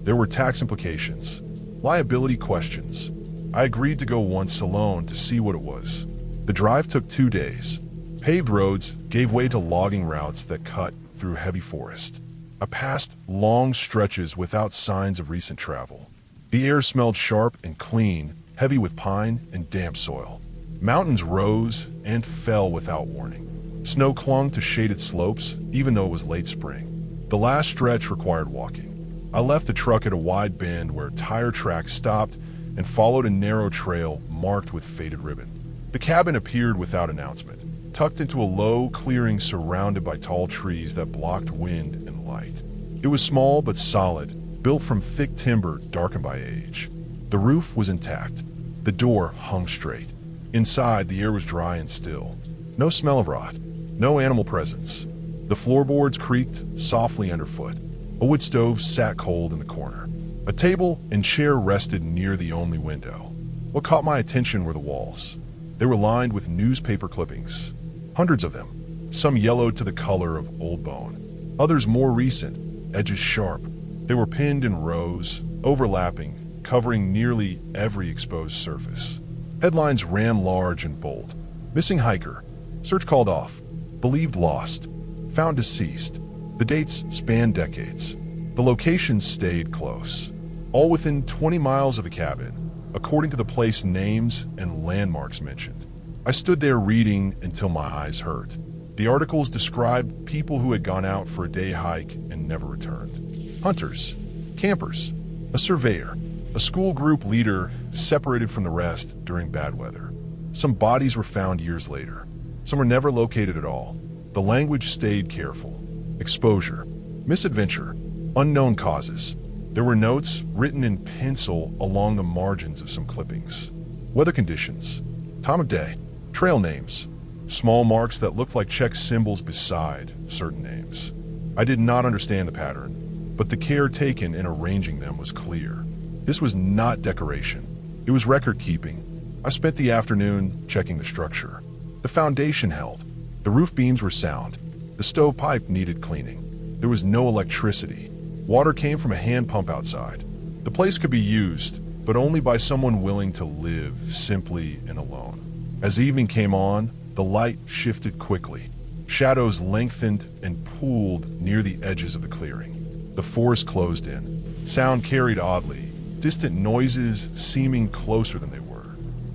There were tax implications, liability questions. I agreed to go once alone to see what it was. The drive took 2 days. Paved roads gave way to logging routes that cut through heavy forest. I passed long stretches without signs of recent travel. The air smelled sharp and clean, heavy with pine and damp soil. Mountains rose and fell without warning. Snow clung to shaded slopes, even though it was late spring. The last stretch required walking. I left the truck at a wide bend where tire tracks stopped and followed a narrow trail marked with faded ribbon. The cabin appeared without announcement, tucked into a low clearing surrounded by tall trees that blocked wind and light. It was small but solid, built from thick timber darkened by age. The roof was intact. The door hung straight. Inside, the air was dry and still. No smell of rot. No animal presence. The floorboards creaked softly underfoot. A wood stove sat cold in the corner. A table and chair rested near the only window. What caught my attention were the walls. They were lined with newspaper clippings. Hundreds of them. Some yellowed to the color of old bone. Others more recent, edges sharp. They were pinned in rows, overlapping, covering nearly every exposed surface. Headlines ran large and bold. Missing hiker. Search called off. Believed lost. Found deceased. The dates spanned decades. The locations stayed close. All within 20 miles of the cabin, according to the place names and landmarks mentioned. I stood there reading until my eyes hurt. The articles described people who had gone out for a day hike and never returned. Hunters. Campers. A surveyor. A school group leader separated from the rest during bad weather. Some bodies were found years later. Some were never located at all. The language stayed careful. Exposure. Misadventure. Unknown causes. There were notes written in pencil along the margins of some clippings. Weather conditions. Time of day. Trail names. Small marks that looked like check symbols beside certain names. I did not understand the pattern, but the care taken in arranging them was clear. This was not decoration. It was record keeping. I spent the afternoon checking the structure. The foundation held. The roof beams were sound. The stovepipe needed cleaning. There was no electricity. Water came from a hand pump outside. The place could be used, but only by someone willing to live simply and alone. As evening came on, the light shifted quickly. Shadows lengthened and pooled near the edges of the clearing. The forest closed in. Sound carried oddly, distant noises seeming closer than they were.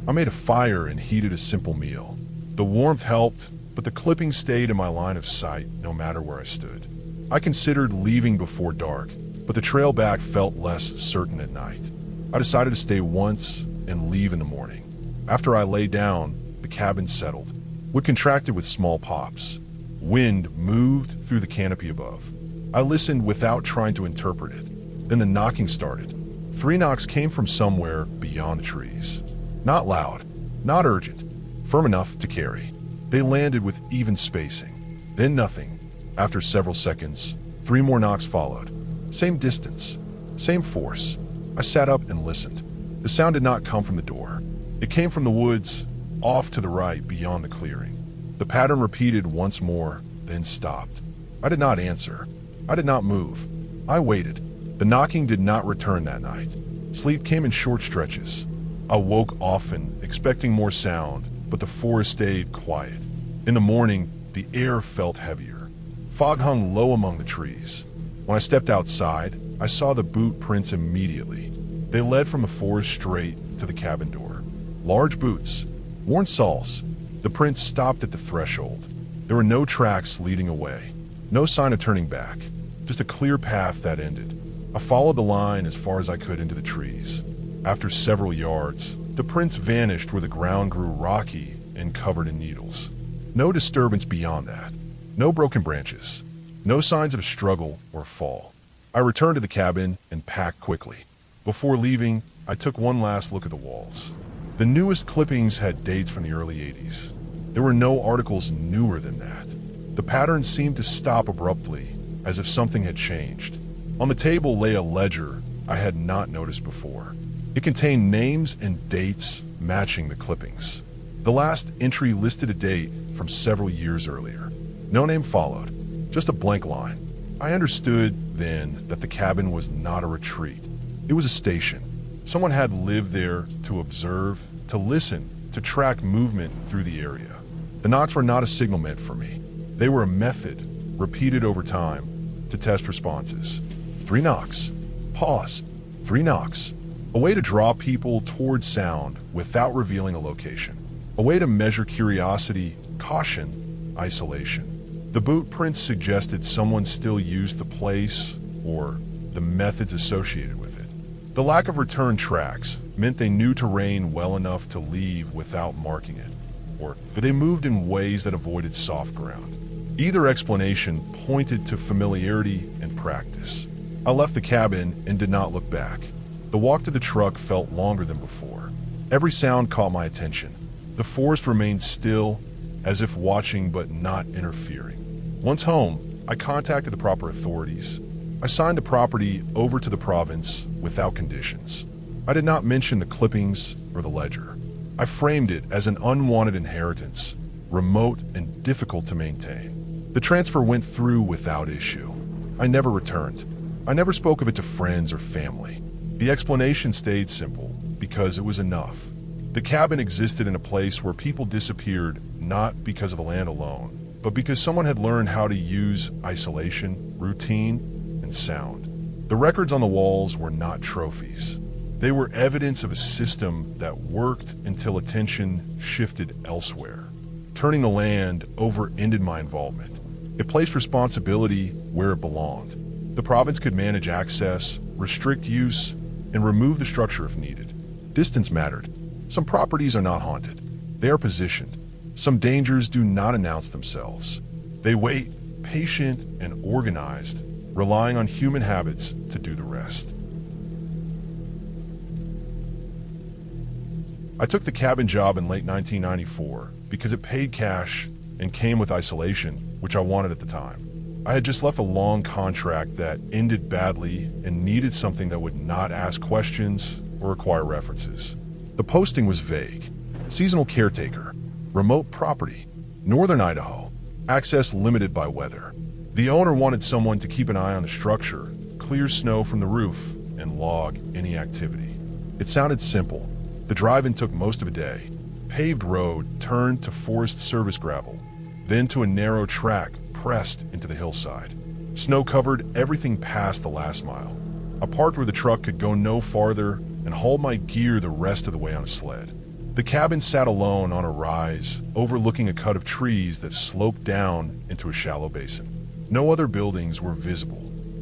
I made a fire and heated a simple meal. The warmth helped, but the clippings stayed in my line of sight no matter where I stood. I considered leaving before dark, but the trail back felt less certain at night. I decided to stay once and leave in the morning. After I lay down, the cabin settled. Wood contracted with small pops. Wind moved through the canopy above. I listened without trying to interpret it. Then the knocking started. 3 knocks came from somewhere beyond the trees. Not loud, not urgent, firm enough to carry. They landed with even spacing. Then nothing. After several seconds, 3 more knocks followed. Same distance, same force. I sat up and listened. The sound did not come from the door. It came from the woods, off to the right beyond the clearing. The pattern repeated once more, then stopped. I did not answer. I did not move. I waited. The knocking did not return that night. Sleep came in short stretches. I woke often, expecting more sound, but the forest stayed quiet. In the morning, the air felt heavier. Fog hung low among the trees. When I stepped outside, I saw the boot prints immediately. They led from the forest straight to the cabin door. Large boots, worn soles. The prints stopped at the threshold. There were no tracks leading away. No sign of turning back. Just a clear path that ended. I followed the line as far as I could into the trees. After several yards, the prints vanished where the ground grew rocky and covered in needles. No disturbance beyond that. No broken branches. No signs of a struggle or fall. I returned to the cabin and packed quickly. Before leaving, I took one last look at the walls. The newest clippings had dates from the early 80s. There were no articles newer than that. The pattern seemed to stop abruptly, as if something had changed. On the table lay a ledger I had not noticed before. It contained names and dates matching the clippings. The last entry listed a date from several years earlier. No name followed, just a blank line. I understood then that the cabin was not a retreat. It was a station. Someone had lived there to observe, to listen, to track movement through the area. The knocks were not a signal meant for me. They were a method, repeated over time, to test responses. 3 knocks. Pause. 3 knocks. A way to draw people towards sound without revealing a location. A way to measure curiosity, caution, isolation. The boot prints suggested someone still used the place or the methods associated with it. The lack of return tracks meant they knew terrain well enough to leave without marking it, or they moved in ways that avoided soft ground. Either explanation pointed to familiarity and practice. I left the cabin and did not look back. The walk to the truck felt longer than before. Every sound caught my attention. The forest remained still, as if watching but not interfering. Once home, I contacted the proper authorities. I signed the property over to the province without conditions. I did not mention the clippings or the ledger. I framed it as an unwanted inheritance, remote and difficult to maintain. The transfer went through without issue. I never returned. I never spoke of it to friends or family. The explanation stayed simple, because it was enough. The cabin existed in a place where people disappeared not because of the land alone, but because someone had learned how to use isolation, routine, and sound. The records on the walls were not trophies. They were evidence of a system that worked until attention shifted elsewhere. Turning the land over ended my involvement. It placed responsibility where it belonged. The province could manage access, restrict use, and remove the structure if needed. Distance mattered. Some properties are not haunted. They are positioned. Some dangers do not announce themselves. They wait, patient and organized, relying on human habits to do the rest. I took the cabin job in late 1994 because it paid cash and came with isolation, which I wanted at the time. I had just left a long contract that ended badly and needed something that would not ask questions or require references. The posting was vague. Seasonal caretaker, remote property, northern Idaho, access limited by weather. The owner wanted someone to keep an eye on the structure, clear snow from the roof, and log any activity. It sounded simple. The drive-in took most of a day. Paved road turned to Forest Service gravel, then to a narrow track pressed into the hillside. Snow covered everything past the last mile. I parked where the truck could go no farther and hauled my gear the rest of the way on a sled. The cabin sat alone on a rise, overlooking a cut of trees that sloped down into a shallow basin. No other buildings were visible.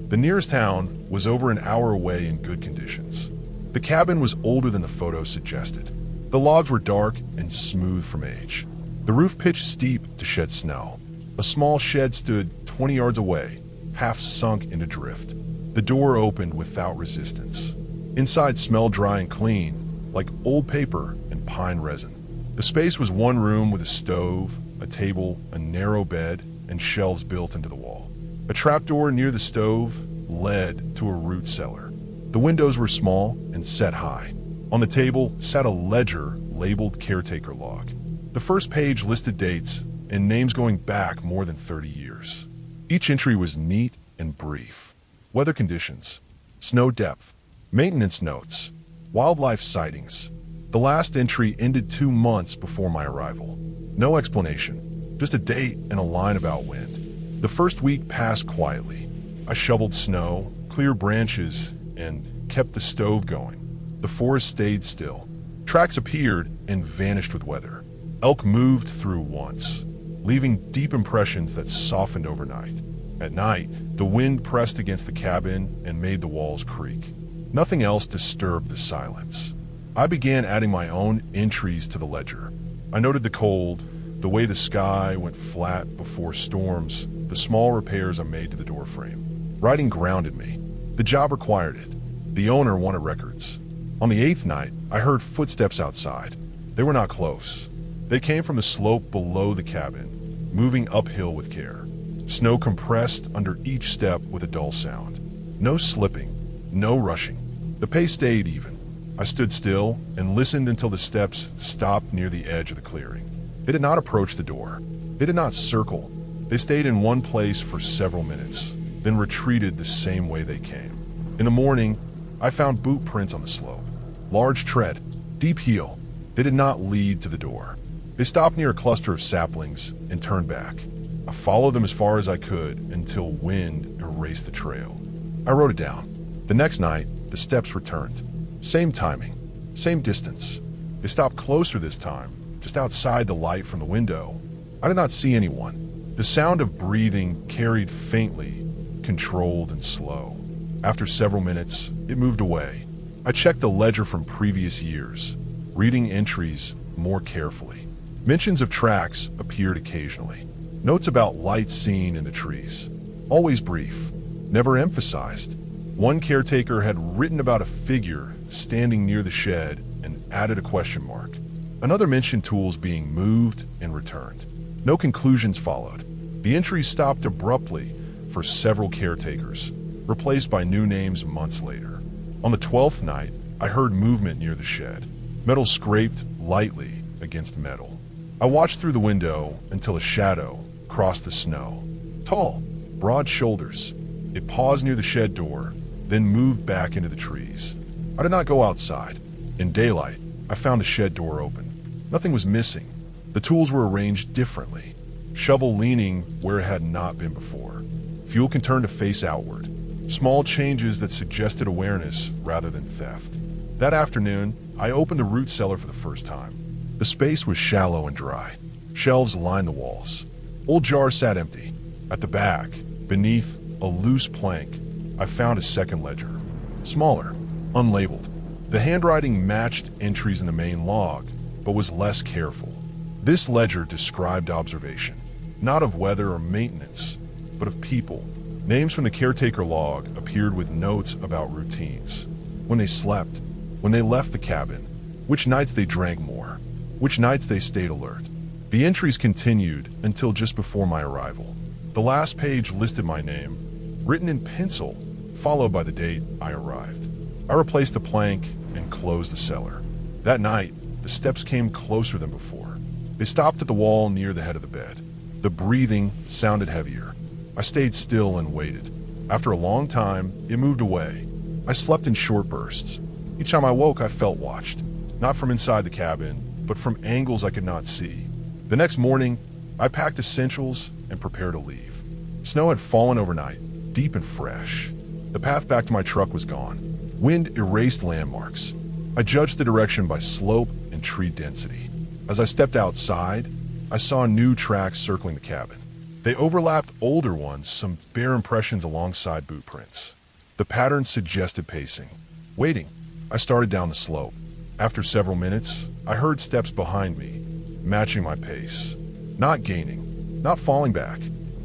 The nearest town was over an hour away in good conditions. The cabin was older than the photos suggested. The logs were dark and smooth from age. The roof pitched steep to shed snow. A small shed stood 20 yards away, half sunk into drift. The door opened without resistance. Inside smelled dry and clean, like old paper and pine resin. The space was one room with a stove, a table, a narrow bed, and shelves built into the wall. A trapdoor near the stove led to a root cellar. The windows were small and set high. On the table sat a ledger labeled caretaker log. The first page listed dates and names going back more than 30 years. Each entry was neat and brief. Weather conditions, snow depth, maintenance notes, wildlife sightings. The last entry ended 2 months before my arrival. No explanation, just a date and a line about wind. The first week passed quietly. I shoveled snow, cleared branches, and kept the stove going. The forest stayed still. Tracks appeared and vanished with weather. Elk moved through once, leaving deep impressions that softened overnight. At night, the wind pressed against the cabin and made the walls creak. Nothing else disturbed the silence. I began adding my own entries to the ledger. I noted the cold, the way the sky went flat before storms, the small repairs I made to the doorframe. Writing grounded me. The job required it. The owner wanted records. On the 8th night, I heard footsteps outside. They were not close. They came from the slope below the cabin, moving uphill with care. Snow compressed under each step with a dull sound. No slipping, no rushing. The pace stayed even. I stood still and listened until the steps stopped near the edge of the clearing. They did not approach the door. They did not circle. They stayed in one place for several minutes, then retreated the same way they came. In the morning, I found boot prints on the slope. Large tread, deep heel. They did not lead to the door. They stopped near a cluster of saplings and turned back. I followed them as far as I could until wind erased the trail. I wrote it down. The next night, the steps returned. Same timing, same distance. They stopped closer this time, just outside the light from the window. I did not see anyone. The sound of breathing carried faintly, controlled and slow. After several minutes, it moved away. I checked the ledger from previous years, reading entries more carefully. Mentions of tracks appeared occasionally. Notes about lights seen in the trees. Always brief, never emphasized. One caretaker had written about a figure standing near the shed and added a question mark. Another mentioned tools being moved and returned. No conclusions followed. The entries stopped abruptly for several caretakers, replaced by new names months later. On the 12th night, I heard movement near the shed. Metal scraped lightly against metal. I watched through the window until a shadow crossed the snow. Tall, broad shoulders. It paused near the shed door, then moved back into the trees. I did not go outside. In daylight, I found the shed door open. Nothing was missing. The tools were arranged differently. Shovel leaning where it had not been before. Fuel can turn to face outward. Small changes that suggested awareness rather than theft. That afternoon, I opened the root cellar for the first time. The space was shallow and dry. Shelves lined the walls. Old jars sat empty. At the back, beneath a loose plank, I found a second ledger. Smaller, unlabeled. The handwriting matched entries in the main log, but was less careful. This ledger described observation, not of weather or maintenance, but of people. Names from the caretaker log appeared with notes about routines. When they slept, when they left the cabin, which nights they drank more, which nights they stayed alert. The entries continued until just before my arrival. The last page listed my name, written in pencil, followed by the date I arrived. I replaced the plank and closed the cellar. That night, the steps came closer than before. They stopped at the wall near the head of the bed. The breathing sounded heavier. I stayed still and waited. After a long time, it moved away. I slept in short bursts. Each time I woke, I felt watched. Not from inside the cabin, but from angles I could not see. The next morning, I packed essentials and prepared to leave. Snow had fallen overnight, deep and fresh. The path back to my truck was gone. Wind erased landmarks. I judged the direction by slope and tree density. As I stepped outside, I saw new tracks circling the cabin. They overlapped older ones, some bare impressions alongside boot prints. The pattern suggested pacing. Waiting, I started down the slope. After several minutes, I heard steps behind me, matching my pace. Not gaining, not falling back.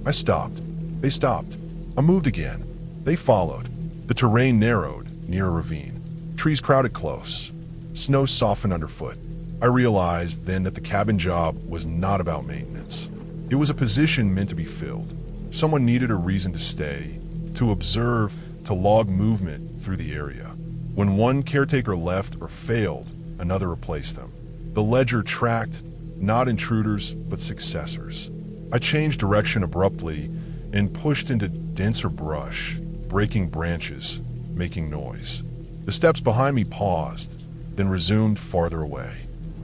I stopped. They stopped. I moved again. They followed. The terrain narrowed near a ravine. Trees crowded close. Snow softened underfoot. I realized then that the cabin job was not about maintenance. It was a position meant to be filled. Someone needed a reason to stay, to observe, to log movement through the area. When one caretaker left or failed, another replaced them. The ledger tracked, not intruders, but successors. I changed direction abruptly and pushed into denser brush, breaking branches, making noise. The steps behind me paused, then resumed farther away.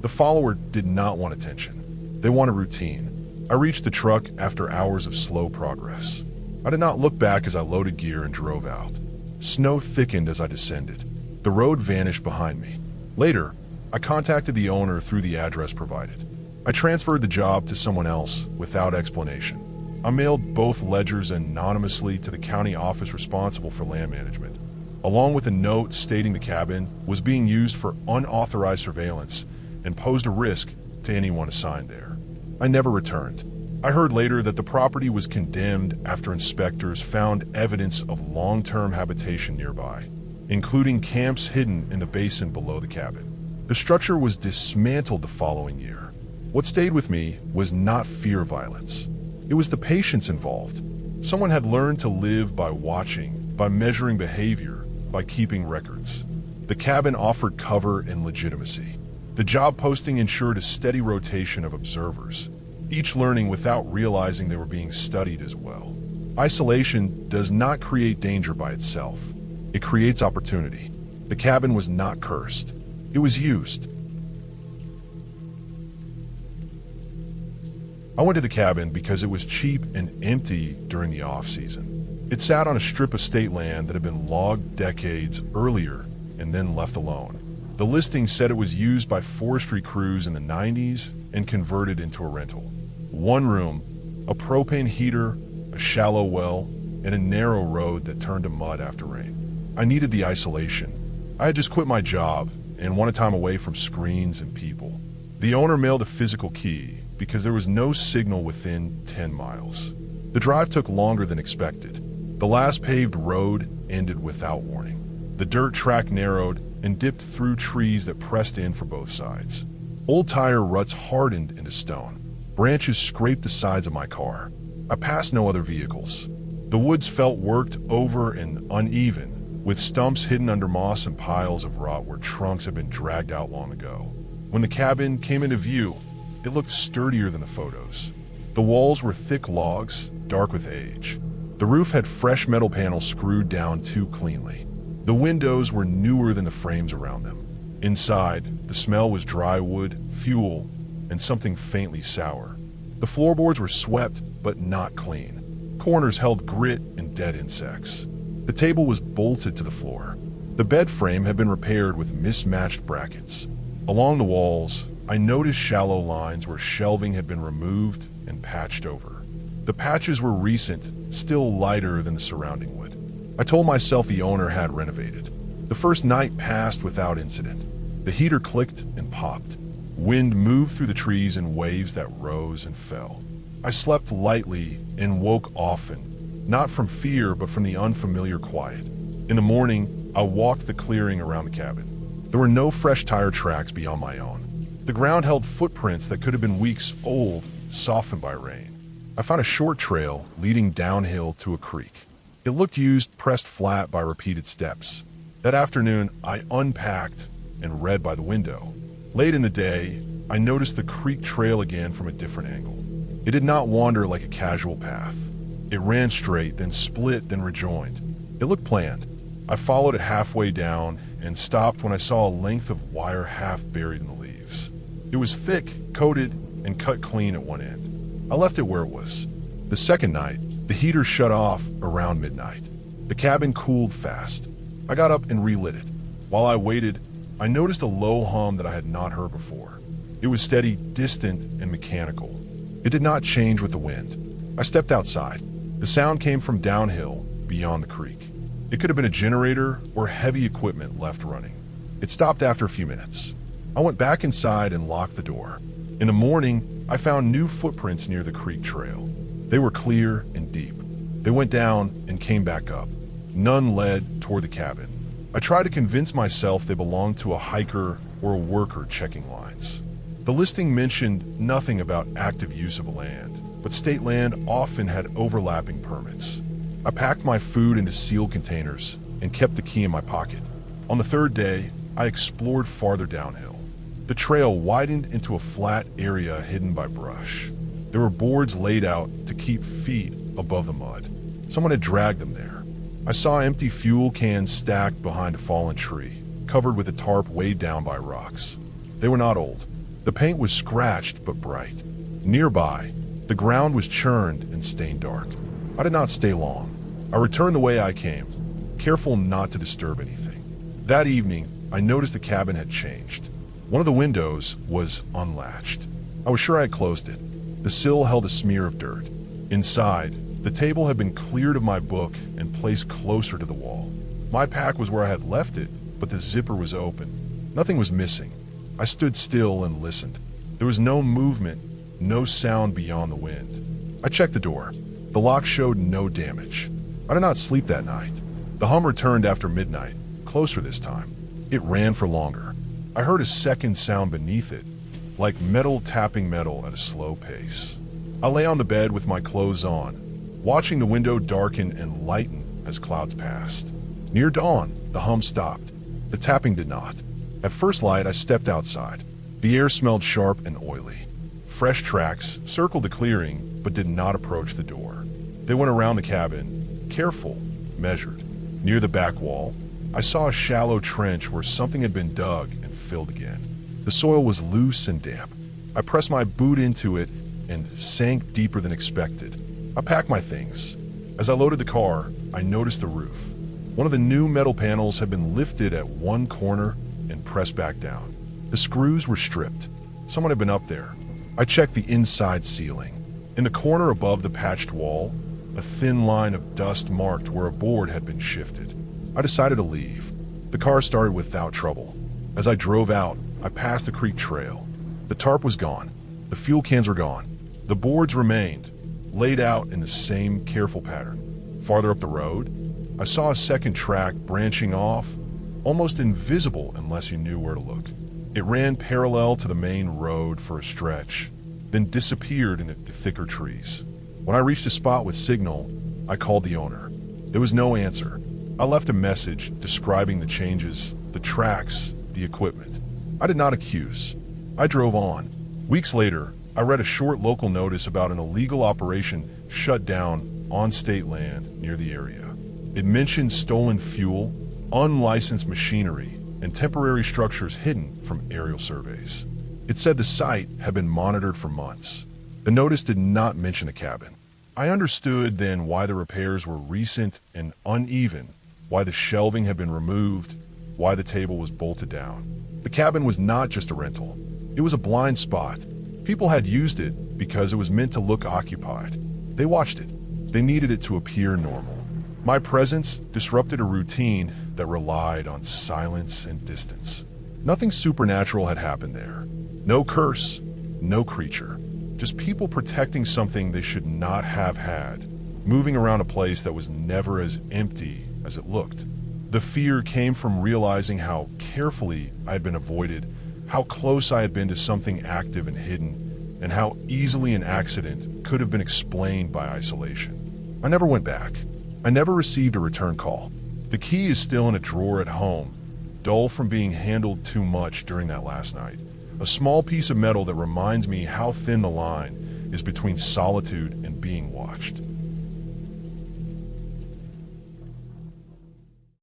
The follower did not want attention. They wanted routine. I reached the truck after hours of slow progress. I did not look back as I loaded gear and drove out. Snow thickened as I descended. The road vanished behind me. Later, I contacted the owner through the address provided. I transferred the job to someone else without explanation. I mailed both ledgers anonymously to the county office responsible for land management, along with a note stating the cabin was being used for unauthorized surveillance and posed a risk to anyone assigned there. I never returned. I heard later that the property was condemned after inspectors found evidence of long-term habitation nearby, including camps hidden in the basin below the cabin. The structure was dismantled the following year. What stayed with me was not fear of violence. It was the patience involved. Someone had learned to live by watching, by measuring behavior, by keeping records. The cabin offered cover and legitimacy. The job posting ensured a steady rotation of observers, each learning without realizing they were being studied as well. Isolation does not create danger by itself. It creates opportunity. The cabin was not cursed. It was used. I went to the cabin because it was cheap and empty during the off-season. It sat on a strip of state land that had been logged decades earlier and then left alone. The listing said it was used by forestry crews in the 90s and converted into a rental. One room, a propane heater, a shallow well, and a narrow road that turned to mud after rain. I needed the isolation. I had just quit my job and wanted time away from screens and people. The owner mailed a physical key because there was no signal within 10 miles. The drive took longer than expected. The last paved road ended without warning. The dirt track narrowed and dipped through trees that pressed in for both sides. Old tire ruts hardened into stone. Branches scraped the sides of my car. I passed no other vehicles. The woods felt worked over and uneven, with stumps hidden under moss and piles of rot where trunks had been dragged out long ago. When the cabin came into view, it looked sturdier than the photos. The walls were thick logs, dark with age. The roof had fresh metal panels screwed down too cleanly. The windows were newer than the frames around them. Inside, the smell was dry wood, fuel, and something faintly sour. The floorboards were swept, but not clean. Corners held grit and dead insects. The table was bolted to the floor. The bed frame had been repaired with mismatched brackets. Along the walls, I noticed shallow lines where shelving had been removed and patched over. The patches were recent, still lighter than the surrounding wood. I told myself the owner had renovated. The first night passed without incident. The heater clicked and popped. Wind moved through the trees in waves that rose and fell. I slept lightly and woke often, not from fear but from the unfamiliar quiet. In the morning, I walked the clearing around the cabin. There were no fresh tire tracks beyond my own. The ground held footprints that could have been weeks old, softened by rain. I found a short trail leading downhill to a creek. It looked used, pressed flat by repeated steps. That afternoon, I unpacked and read by the window. Late in the day, I noticed the creek trail again from a different angle. It did not wander like a casual path. It ran straight, then split, then rejoined. It looked planned. I followed it halfway down and stopped when I saw a length of wire half buried in the leaves. It was thick, coated, and cut clean at one end. I left it where it was. The second night, the heater shut off around midnight. The cabin cooled fast. I got up and relit it. While I waited, I noticed a low hum that I had not heard before. It was steady, distant, and mechanical. It did not change with the wind. I stepped outside. The sound came from downhill, beyond the creek. It could have been a generator or heavy equipment left running. It stopped after a few minutes. I went back inside and locked the door. In the morning, I found new footprints near the creek trail. They were clear and deep. They went down and came back up. None led toward the cabin. I tried to convince myself they belonged to a hiker or a worker checking lines. The listing mentioned nothing about active use of land, but state land often had overlapping permits. I packed my food into sealed containers and kept the key in my pocket. On the third day, I explored farther downhill. The trail widened into a flat area hidden by brush. There were boards laid out to keep feet above the mud. Someone had dragged them there. I saw empty fuel cans stacked behind a fallen tree, covered with a tarp weighed down by rocks. They were not old. The paint was scratched but bright. Nearby, the ground was churned and stained dark. I did not stay long. I returned the way I came, careful not to disturb anything. That evening, I noticed the cabin had changed. One of the windows was unlatched. I was sure I had closed it. The sill held a smear of dirt. Inside, the table had been cleared of my book and placed closer to the wall. My pack was where I had left it, but the zipper was open. Nothing was missing. I stood still and listened. There was no movement, no sound beyond the wind. I checked the door. The lock showed no damage. I did not sleep that night. The hum returned after midnight, closer this time. It ran for longer. I heard a second sound beneath it, like metal tapping metal at a slow pace. I lay on the bed with my clothes on, watching the window darken and lighten as clouds passed. Near dawn, the hum stopped. The tapping did not. At first light, I stepped outside. The air smelled sharp and oily. Fresh tracks circled the clearing, but did not approach the door. They went around the cabin, careful, measured. Near the back wall, I saw a shallow trench where something had been dug and filled again. The soil was loose and damp. I pressed my boot into it and sank deeper than expected. I packed my things. As I loaded the car, I noticed the roof. One of the new metal panels had been lifted at one corner and pressed back down. The screws were stripped. Someone had been up there. I checked the inside ceiling. In the corner above the patched wall, a thin line of dust marked where a board had been shifted. I decided to leave. The car started without trouble. As I drove out, I passed the creek trail. The tarp was gone. The fuel cans were gone. The boards remained, laid out in the same careful pattern. Farther up the road, I saw a second track branching off, almost invisible unless you knew where to look. It ran parallel to the main road for a stretch, then disappeared in the thicker trees. When I reached a spot with signal, I called the owner. There was no answer. I left a message describing the changes, the tracks, the equipment. I did not accuse. I drove on. Weeks later, I read a short local notice about an illegal operation shut down on state land near the area. It mentioned stolen fuel, unlicensed machinery, and temporary structures hidden from aerial surveys. It said the site had been monitored for months. The notice did not mention a cabin. I understood then why the repairs were recent and uneven, why the shelving had been removed, why the table was bolted down. The cabin was not just a rental. It was a blind spot. People had used it because it was meant to look occupied. They watched it. They needed it to appear normal. My presence disrupted a routine that relied on silence and distance. Nothing supernatural had happened there. No curse, no creature. Just people protecting something they should not have had, moving around a place that was never as empty as it looked. The fear came from realizing how carefully I had been avoided, how close I had been to something active and hidden, and how easily an accident could have been explained by isolation. I never went back. I never received a return call. The key is still in a drawer at home, dull from being handled too much during that last night. A small piece of metal that reminds me how thin the line is between solitude and being watched.